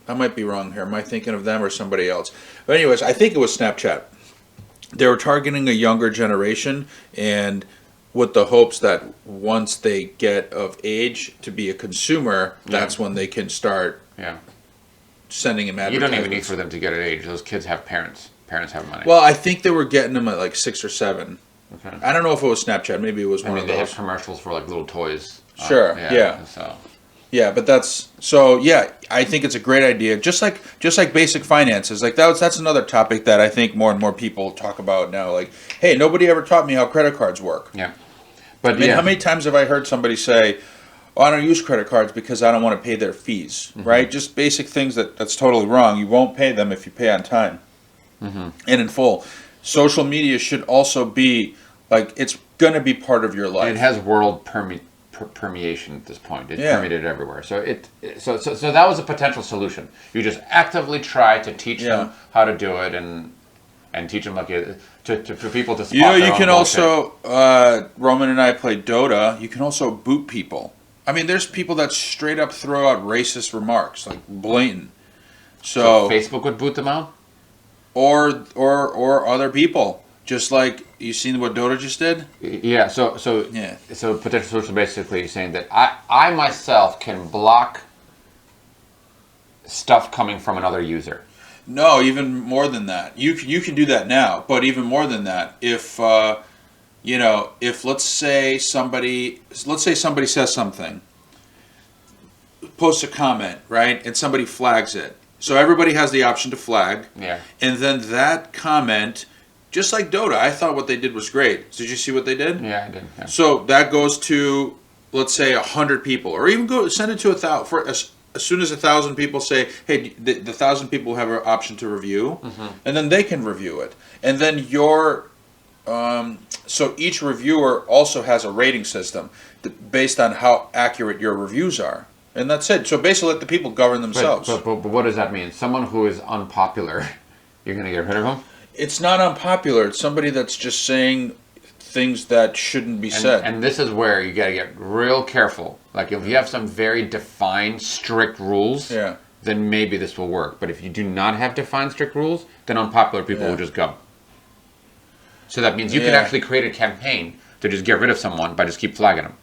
I might be wrong here. Am I thinking of them or somebody else? But anyways, I think it was Snapchat. They were targeting a younger generation, and with the hopes that once they get of age to be a consumer, that's when they can start sending them advertisements. You don't even need for them to get at age. Those kids have parents. Parents have money. Well, I think they were getting them at like 6 or 7. Okay. I don't know if it was Snapchat. Maybe it was one of those. They have commercials for like little toys. Sure. Yeah, but I think it's a great idea. Just like basic finances, like that's another topic that I think more and more people talk about now. Like, hey, nobody ever taught me how credit cards work. Yeah, but how many times have I heard somebody say, "Oh, I don't use credit cards because I don't want to pay their fees." Right? Just basic things that's totally wrong. You won't pay them if you pay on time and in full. Social media should also be like it's going to be part of your life. It has world permeation at this point. It's permeated everywhere. So so that was a potential solution. You just actively try to teach them how to do it and teach them for people to spot you can also Roman and I played Dota. You can also boot people. I mean, there's people that straight up throw out racist remarks, like blatant. So Facebook would boot them out, or other people. Just like you seen what Dota just did? Yeah, so potential solution basically saying that I myself can block stuff coming from another user. No, even more than that. You can do that now, but even more than that, if let's say somebody says something, posts a comment, right, and somebody flags it. So everybody has the option to flag. Yeah. And then that comment, just like Dota, I thought what they did was great. Did you see what they did? Yeah, I did. Yeah. So that goes to, let's say, 100 people, or even send it to 1,000. As soon as 1,000 people say, "Hey," the 1,000 people have an option to review, and then they can review it. And then so each reviewer also has a rating system based on how accurate your reviews are, and that's it. So basically, let the people govern themselves. But what does that mean? Someone who is unpopular, you're going to get rid of them? It's not unpopular. It's somebody that's just saying things that shouldn't be said. And this is where you got to get real careful. Like if you have some very defined, strict rules, then maybe this will work. But if you do not have defined, strict rules, then unpopular people will just go. So that means you can actually create a campaign to just get rid of someone by just keep flagging them.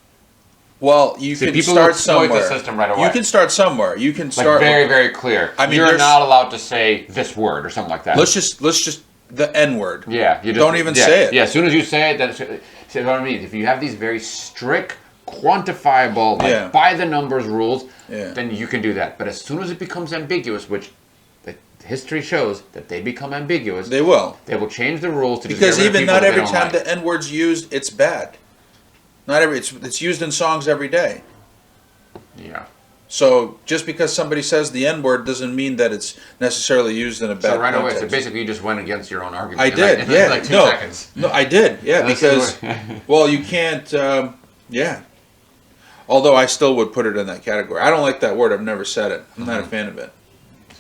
Well, you can start somewhere. The system right away. You can start somewhere. You can start very, very clear. I mean, you're not allowed to say this word or something like that. Let's just the N word. Yeah, you don't even say it. Yeah, as soon as you say it, that's see what I mean. If you have these very strict, quantifiable, by the numbers rules, then you can do that. But as soon as it becomes ambiguous, which history shows that they become ambiguous, they will change the rules to because even not every time the N word's used, it's bad. Not every it's used in songs every day. Yeah. So just because somebody says the N word doesn't mean that it's necessarily used in a bad context. So basically you just went against your own argument. I did, in like 2 seconds. No, I did, because you can't, Although I still would put it in that category. I don't like that word. I've never said it. I'm not a fan of it.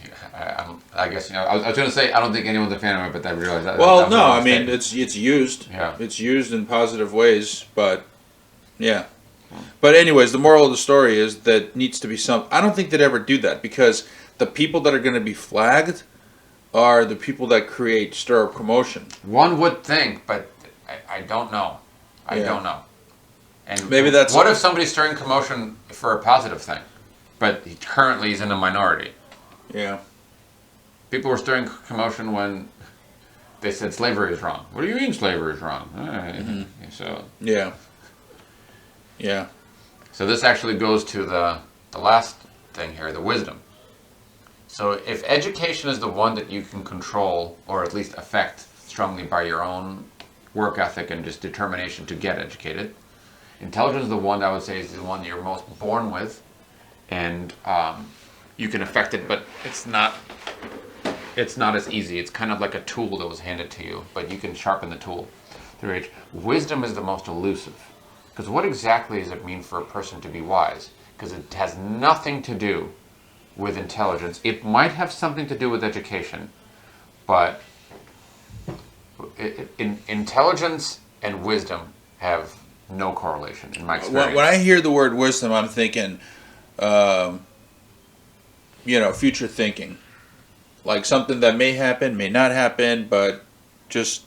Yeah. I guess I was going to say I don't think anyone's a fan of it, but I realized that. Well, that was a no, wrong I mean statement. it's used. Yeah. It's used in positive ways, but yeah. But anyways, the moral of the story is that needs to be some. I don't think they'd ever do that because the people that are going to be flagged are the people that create stir up commotion. One would think, but I don't know. I Yeah. don't know. And Maybe that's what if somebody's stirring commotion for a positive thing, but he currently is in a minority? Yeah. People were stirring commotion when they said slavery is wrong. What do you mean slavery is wrong? So Yeah. Yeah. So this actually goes to the last thing here, the wisdom. So if education is the one that you can control or at least affect strongly by your own work ethic and just determination to get educated, intelligence is the one I would say is the one that you're most born with, and you can affect it, but it's not as easy. It's kind of like a tool that was handed to you, but you can sharpen the tool through age. Wisdom is the most elusive. Because what exactly does it mean for a person to be wise? Because it has nothing to do with intelligence. It might have something to do with education, but intelligence and wisdom have no correlation in my experience. When I hear the word wisdom, I'm thinking, future thinking, like something that may happen, may not happen, but just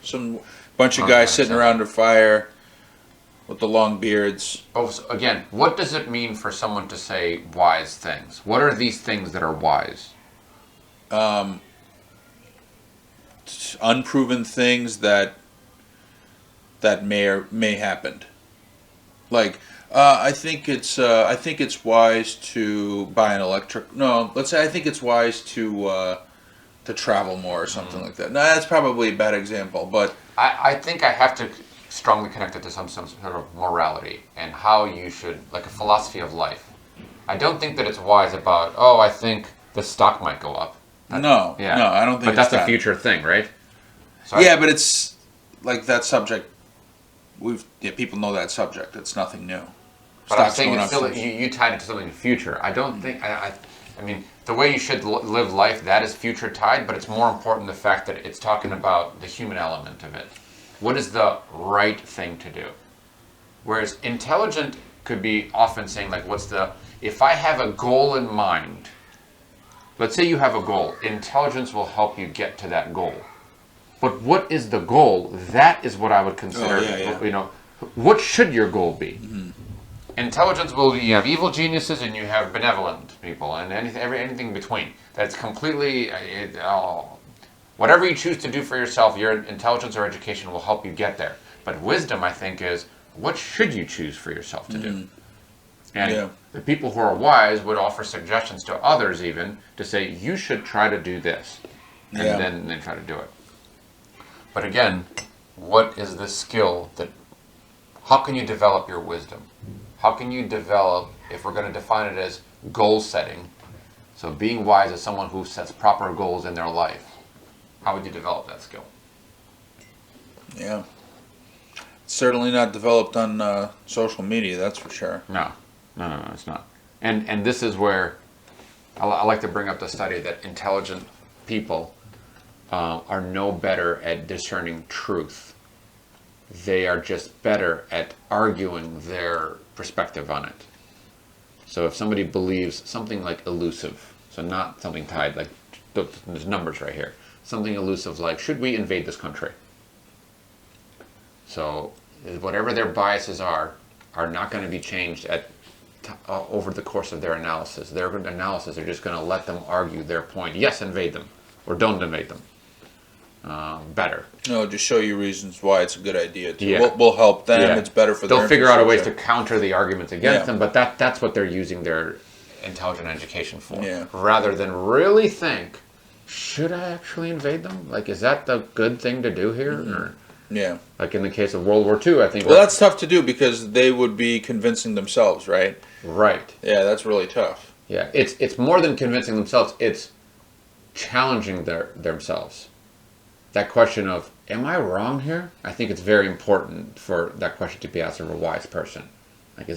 some bunch of guys sitting around a fire with the long beards. Oh, so again, what does it mean for someone to say wise things? What are these things that are wise? Unproven things that may or may happen. Like I think it's wise to buy an electric. No, let's say I think it's wise to travel more or something like that. No, that's probably a bad example, but I think I have to strongly connect it to some sort of morality and how you should, like a philosophy of life. I don't think that it's wise about, I think the stock might go up. No, I don't think. But that's it's a future thing, right? So but it's like that subject. People know that subject. It's nothing new. But I'm saying it's still, you tied it to something in the future. I don't think, I mean, the way you should live life, that is future tied, but it's more important the fact that it's talking about the human element of it. What is the right thing to do? Whereas intelligent could be often saying, like, if I have a goal in mind, let's say you have a goal, intelligence will help you get to that goal. But what is the goal? That is what I would consider, what should your goal be? Mm-hmm. Intelligence you have evil geniuses and you have benevolent people and anything between. That's completely, whatever you choose to do for yourself, your intelligence or education will help you get there. But wisdom, I think, is what should you choose for yourself to do? And the people who are wise would offer suggestions to others even to say, you should try to do this. And then they try to do it. But again, what is the skill how can you develop your wisdom? How can you develop, if we're going to define it as goal setting, so being wise is someone who sets proper goals in their life, how would you develop that skill? Yeah. It's certainly not developed on social media, that's for sure. No, it's not. And this is where I like to bring up the study that intelligent people are no better at discerning truth. They are just better at arguing their perspective on it. So if somebody believes something like elusive, so not something tied, like there's numbers right here, something elusive like, should we invade this country? So whatever their biases are not going to be changed over the course of their analysis. Their analysis are just going to let them argue their point. Yes, invade them, or don't invade them. Better. No, just show you reasons why it's a good idea. We'll help them. It's better for them. They'll figure out ways to counter the arguments against them, but that's what they're using their intelligent education for. Yeah. Rather than really think, should I actually invade them? Like, is that the good thing to do here? Mm-hmm. Or, like in the case of World War II, I think. Well, that's tough to do because they would be convincing themselves, right? Right. Yeah, that's really tough. Yeah, it's more than convincing themselves. It's challenging themselves. That question of, am I wrong here? I think it's very important for that question to be asked of a wise person. Like,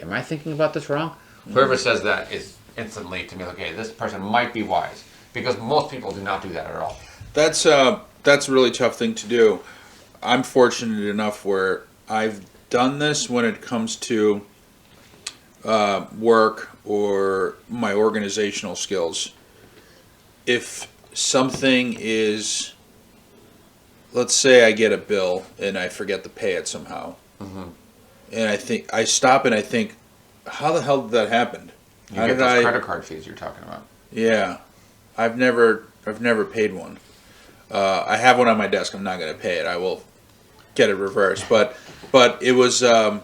am I thinking about this wrong? Mm-hmm. Whoever says that is instantly to me, okay, this person might be wise, because most people do not do that at all. That's a really tough thing to do. I'm fortunate enough where I've done this when it comes to work or my organizational skills. If something is, let's say I get a bill and I forget to pay it somehow, and I stop and I think, how the hell did that happen? You get those credit card fees you're talking about. Yeah, I've never paid one. I have one on my desk. I'm not going to pay it. I will get it reversed. But it was I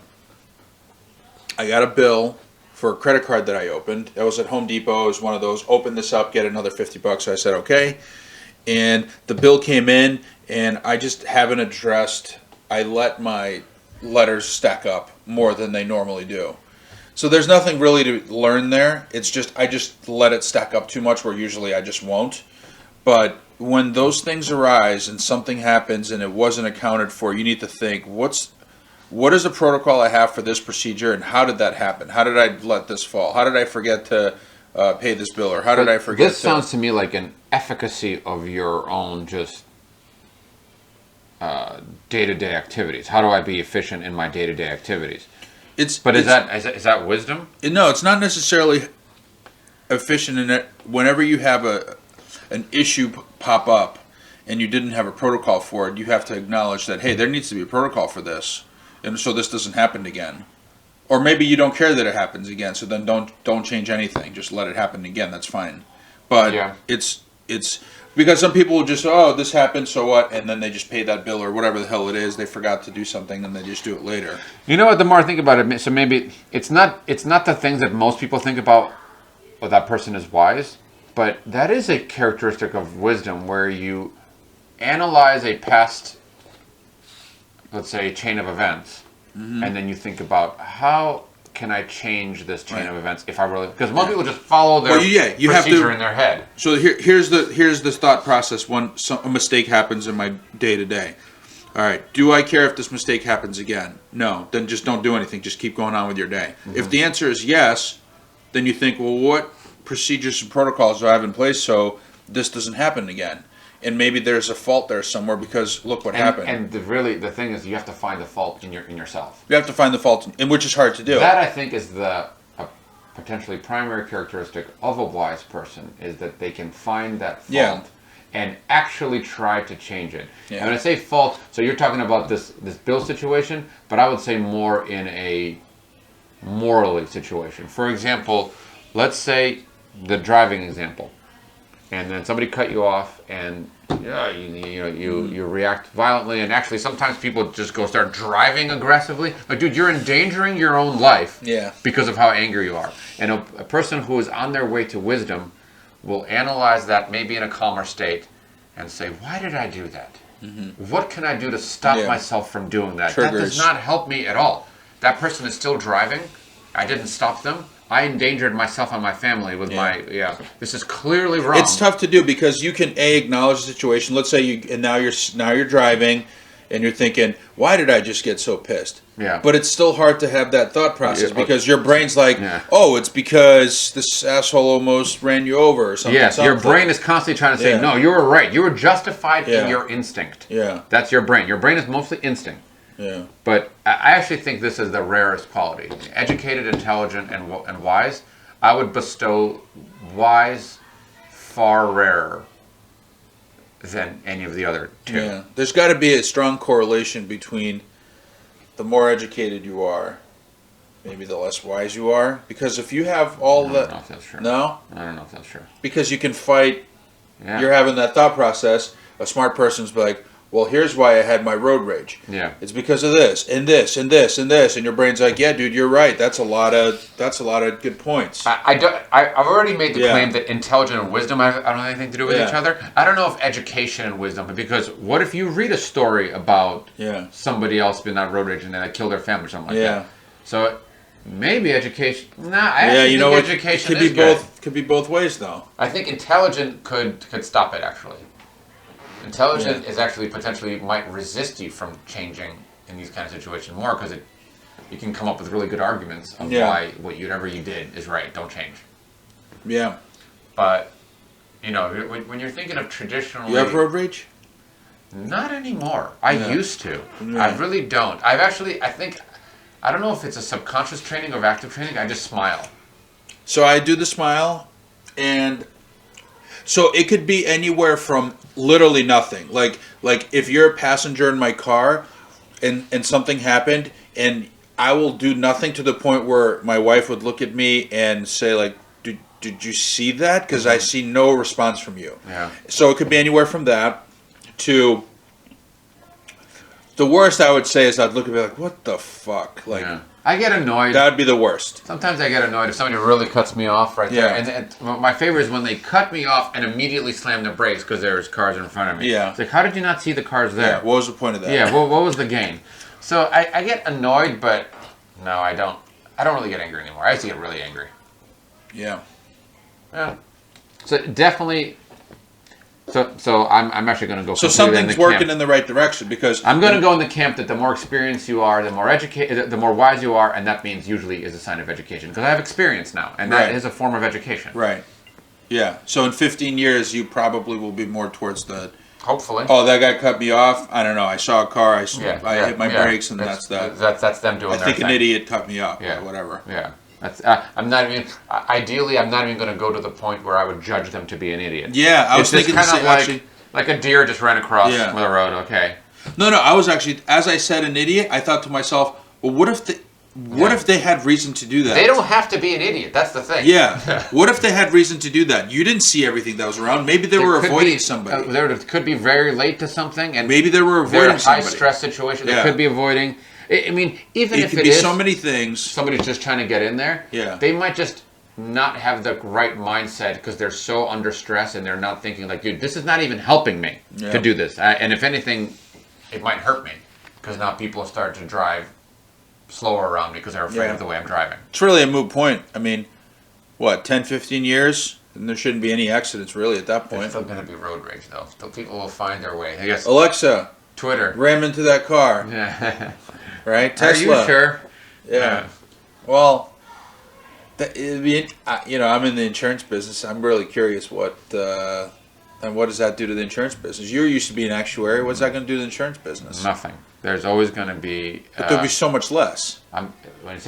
got a bill for a credit card that I opened. It was at Home Depot. It was one of those, open this up, get another $50. So I said, okay. And the bill came in, and I just haven't addressed, I let my letters stack up more than they normally do. So there's nothing really to learn there. It's just, I just let it stack up too much where usually I just won't. But when those things arise and something happens and it wasn't accounted for, you need to think, what is the protocol I have for this procedure, and how did that happen? How did I let this fall? How did I forget to pay this bill, or how did I forget? This sounds to me like an efficacy of your own just day-to-day activities. How do I be efficient in my day-to-day activities? Is that wisdom? No, it's not necessarily efficient in it. Whenever you have an issue pop up and you didn't have a protocol for it, you have to acknowledge that, hey, there needs to be a protocol for this, and so this doesn't happen again. Or maybe you don't care that it happens again, so then don't change anything. Just let it happen again. That's fine. But yeah, it's because some people will just, oh, this happened, so what? And then they just pay that bill or whatever the hell it is. They forgot to do something, and they just do it later. You know what? The more I think about it, so maybe it's not the things that most people think about. Oh, that person is wise, but that is a characteristic of wisdom where you analyze a past, let's say, chain of events, and then you think about how can I change this chain of events if I really, because most people just follow their procedure in their head. So here's the thought process when a mistake happens in my day to day. All right, do I care if this mistake happens again? No, then just don't do anything. Just keep going on with your day. If the answer is yes, then you think, well, what procedures and protocols do I have in place so this doesn't happen again? And maybe there's a fault there somewhere because look what happened. And the thing is, you have to find the fault in yourself. You have to find the fault, and which is hard to do. That, I think, is the potentially primary characteristic of a wise person, is that they can find that fault and actually try to change it. Yeah. And when I say fault, so you're talking about this bill situation, but I would say more in a morally situation. For example, let's say the driving example. And then somebody cut you off, and you react violently. And actually, sometimes people just start driving aggressively. Like, dude, you're endangering your own life because of how angry you are. And a person who is on their way to wisdom will analyze that maybe in a calmer state and say, why did I do that? What can I do to stop myself from doing that? Triggers. That does not help me at all. That person is still driving. I didn't stop them. I endangered myself and my family with this is clearly wrong. It's tough to do because you can acknowledge the situation. Let's say now you're driving, and you're thinking, why did I just get so pissed? Yeah. But it's still hard to have that thought process because your brain's like, oh, it's because this asshole almost ran you over or something. Yes, your brain is constantly trying to say, no, you were right. You were justified in your instinct. Yeah. That's your brain. Your brain is mostly instinct. Yeah. But I actually think this is the rarest quality. Educated, intelligent, and wise. I would bestow wise far rarer than any of the other two. Yeah. There's got to be a strong correlation between the more educated you are, maybe the less wise you are. Because if you have all I don't know if that's true. No? I don't know if that's true. Because you can fight. Yeah. You're having that thought process. A smart person's like, well, here's why I had my road rage. Yeah. It's because of this and this and this and this, and your brain's like, yeah, dude, you're right. That's a lot of good points. I've already made the claim that intelligence and wisdom don't have anything to do with each other. I don't know if education and wisdom, because what if you read a story about somebody else being on road rage and they killed their family or something like that? So maybe education. I think education could be both. Could be both ways, though. I think intelligent could stop it actually. Intelligent is actually potentially might resist you from changing in these kind of situations more because you can come up with really good arguments of why whatever you did is right. Don't change. Yeah. But, when you're thinking of traditionally... You have road rage? Not anymore. I used to. Yeah. I really don't. I don't know if it's a subconscious training or active training. I just smile. So I do the smile, and so it could be anywhere from literally nothing. Like if you're a passenger in my car and something happened, and I will do nothing to the point where my wife would look at me and say, like, did you see that? Because I see no response from you. Yeah. So it could be anywhere from that to the worst. I would say is I'd look at me like, what the fuck? Like, yeah. I get annoyed. That would be the worst. Sometimes I get annoyed if somebody really cuts me off right there. Yeah. And my favorite is when they cut me off and immediately slam the brakes because there's cars in front of me. Yeah. It's like, how did you not see the cars there? Yeah. What was the point of that? Yeah. What was the gain? So I get annoyed, but no, I don't. I don't really get angry anymore. I used to get really angry. Yeah. Yeah. So definitely. So I'm actually going to go. So something's working in the right direction because I'm going to go in the camp that the more experienced you are, the more educated, the more wise you are, and that means usually is a sign of education because I have experience now, and that is a form of education. Right. Yeah. So in 15 years, you probably will be more towards the. Hopefully. Oh, that guy cut me off. I don't know. I saw a car. I hit my brakes, and that's that. That's them doing. I think an idiot cut me off. Yeah. Or whatever. Yeah. That's. I'm not even. Ideally, I'm not even going to go to the point where I would judge them to be an idiot. Yeah, I was thinking kind of like actually, like a deer just ran across the road. Okay. No. I was actually, as I said, an idiot. I thought to myself, well, what if they had reason to do that? They don't have to be an idiot. That's the thing. Yeah. What if they had reason to do that? You didn't see everything that was around. Maybe they were avoiding somebody. They could be very late to something, and maybe they were avoiding somebody. High stress situation. They could be avoiding. I mean, even if it could be so many things. Somebody's just trying to get in there. Yeah. They might just not have the right mindset because they're so under stress and they're not thinking like, dude, this is not even helping me to do this. And if anything, it might hurt me because now people start to drive slower around me because they're afraid of the way I'm driving. It's really a moot point. I mean, what, 10, 15 years? And there shouldn't be any accidents really at that point. There's still going to be road rage though. So people will find their way. I guess. Alexa. Twitter. Ram into that car. Yeah. Right? Tesla. Are you sure? Yeah. Well, I'm in the insurance business. I'm really curious what does that do to the insurance business? You used to be an actuary. What's that going to do to the insurance business? Nothing. There's always going to be. But there'll be so much less. When I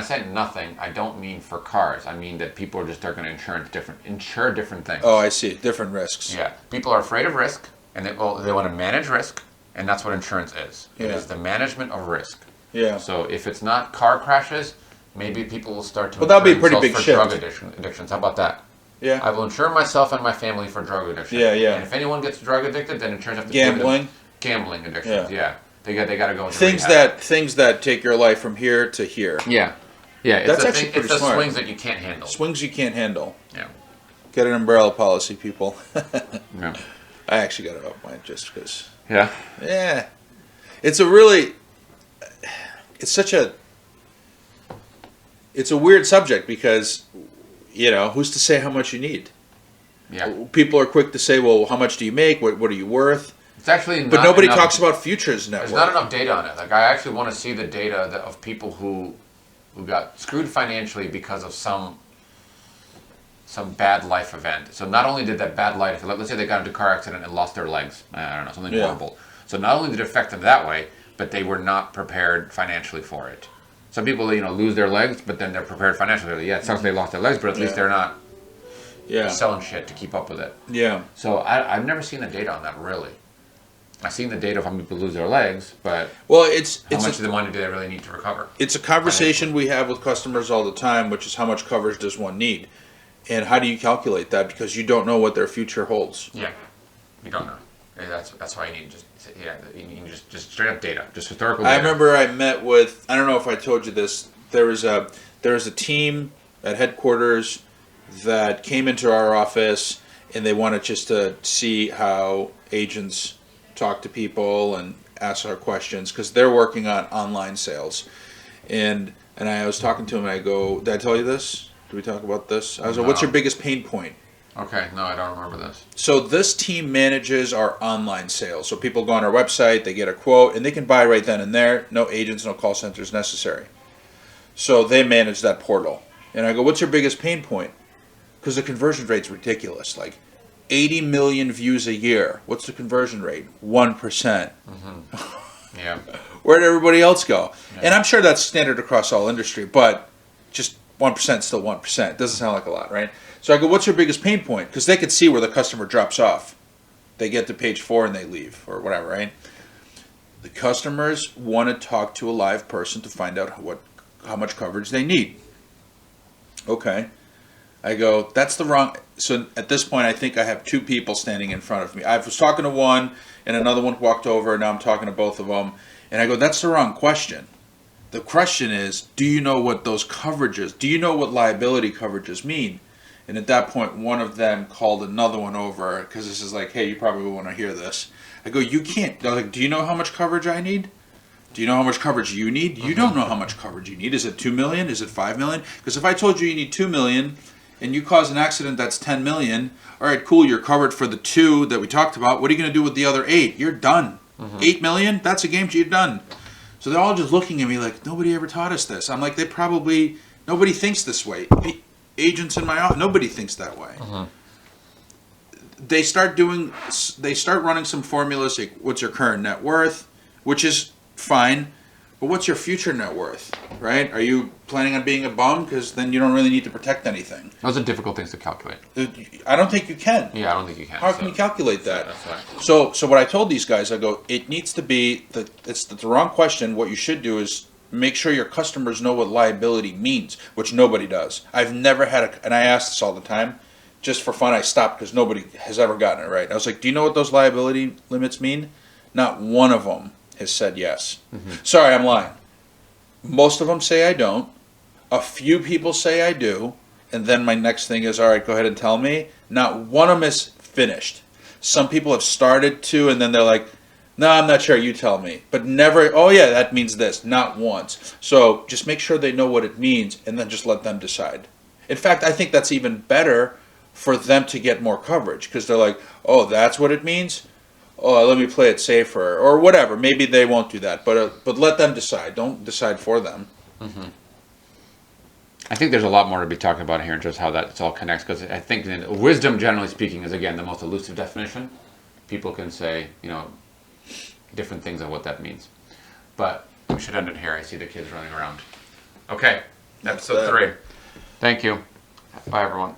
say nothing, I don't mean for cars. I mean that people are going to insure different things. Oh, I see. Different risks. Yeah. People are afraid of risk, and they want to manage risk. And that's what insurance is. It is the management of risk. Yeah. So if it's not car crashes, maybe people will start to. Well, that'll be a pretty big shift. Drug addictions. How about that? Yeah. I will insure myself and my family for drug addiction. Yeah. And if anyone gets drug addicted, then insurance has to gambling. Gambling addictions. Yeah. They got to go. Things that take your life from here to here. Yeah. Yeah. That's actually pretty smart. It's the swings that you can't handle. Swings you can't handle. Yeah. Get an umbrella policy, people. Yeah. I actually got it off mine just because. Yeah. Yeah. It's a weird subject because, who's to say how much you need? Yeah. People are quick to say, well, how much do you make? What are you worth? It's actually but nobody talks about futures net worth. There's not enough data on it. Like I actually want to see the data of people who got screwed financially because of some bad life event. So not only did that bad life, let's say they got into a car accident and lost their legs. I don't know, something horrible. So not only did it affect them that way, but they were not prepared financially for it. Some people, lose their legs, but then they're prepared financially. Yeah, it sucks they lost their legs, but at least they're not selling shit to keep up with it. Yeah. So I've never seen the data on that, really. I've seen the data of how many people lose their legs, but how much of the money do they really need to recover? It's a conversation we have with customers all the time, which is how much coverage does one need? And how do you calculate that? Because you don't know what their future holds. Yeah, you don't know. That's why you need just straight up data, just historical data. I remember I met with, I don't know if I told you this, there was a team at headquarters that came into our office and they wanted just to see how agents talk to people and ask our questions because they're working on online sales. And I was talking to him and I go, did I tell you this? Did we talk about this? I was like, what's your biggest pain point? Okay, no, I don't remember this. So this team manages our online sales. So people go on our website, they get a quote, and they can buy right then and there. No agents, no call centers necessary. So they manage that portal. And I go, what's your biggest pain point? because the conversion rate's ridiculous. Like 80 million views a year. What's the conversion rate? 1%. Yeah. Where'd everybody else go? Yeah. And I'm sure that's standard across all industry, but just 1% is still 1%. It doesn't sound like a lot, right? So I go, what's your biggest pain point? Because they could see where the customer drops off. They get to page 4 and they leave, or whatever, right? The customers want to talk to a live person to find out how much coverage they need. Okay. I go, that's the wrong... So at this point, I think I have 2 people standing in front of me. I was talking to one, and another one walked over, and now I'm talking to both of them. And I go, that's the wrong question. The question is, do you know what those coverages, do you know what liability coverages mean? And at that point, one of them called another one over, because this is like, hey, you probably want to hear this. I go, you can't. They're like, do you know how much coverage I need? Do you know how much coverage you need? You don't know how much coverage you need. Is it 2 million? Is it 5 million? Because if I told you need 2 million and you cause an accident that's 10 million, all right, cool, you're covered for the 2 that we talked about. What are you going to do with the other 8? You're done. 8 million? That's a game you're done. So they're all just looking at me like, nobody ever taught us this. I'm like, nobody thinks this way. Agents in my office, nobody thinks that way. They start running some formulas like, what's your current net worth, which is fine, but what's your future net worth, right? Are you planning on being a bum? Because then you don't really need to protect anything. Those are difficult things to calculate. I don't think you can. Yeah, I don't think you can. How can you calculate that? That's right. So what I told these guys, I go, it needs to be, it's the wrong question. What you should do is make sure your customers know what liability means, which nobody does. I've never had and I ask this all the time, just for fun. I stopped because nobody has ever gotten it right. I was like, do you know what those liability limits mean? Not one of them has said yes. Sorry, I'm lying. Most of them say I don't. A few people say I do. And then my next thing is, all right, go ahead and tell me. Not one of them is finished. Some people have started to, and then they're like, no, I'm not sure, you tell me. But never, oh yeah, that means this. Not once. So just make sure they know what it means, and then just let them decide. In fact, I think that's even better for them to get more coverage, because they're like, oh, that's what it means? Oh, let me play it safer, or whatever. Maybe they won't do that, but let them decide. Don't decide for them. I think there's a lot more to be talking about here in just how that all connects, because I think wisdom, generally speaking, is, again, the most elusive definition. People can say, different things on what that means. But we should end it here. I see the kids running around. Okay, episode 3. Thank you. Bye, everyone.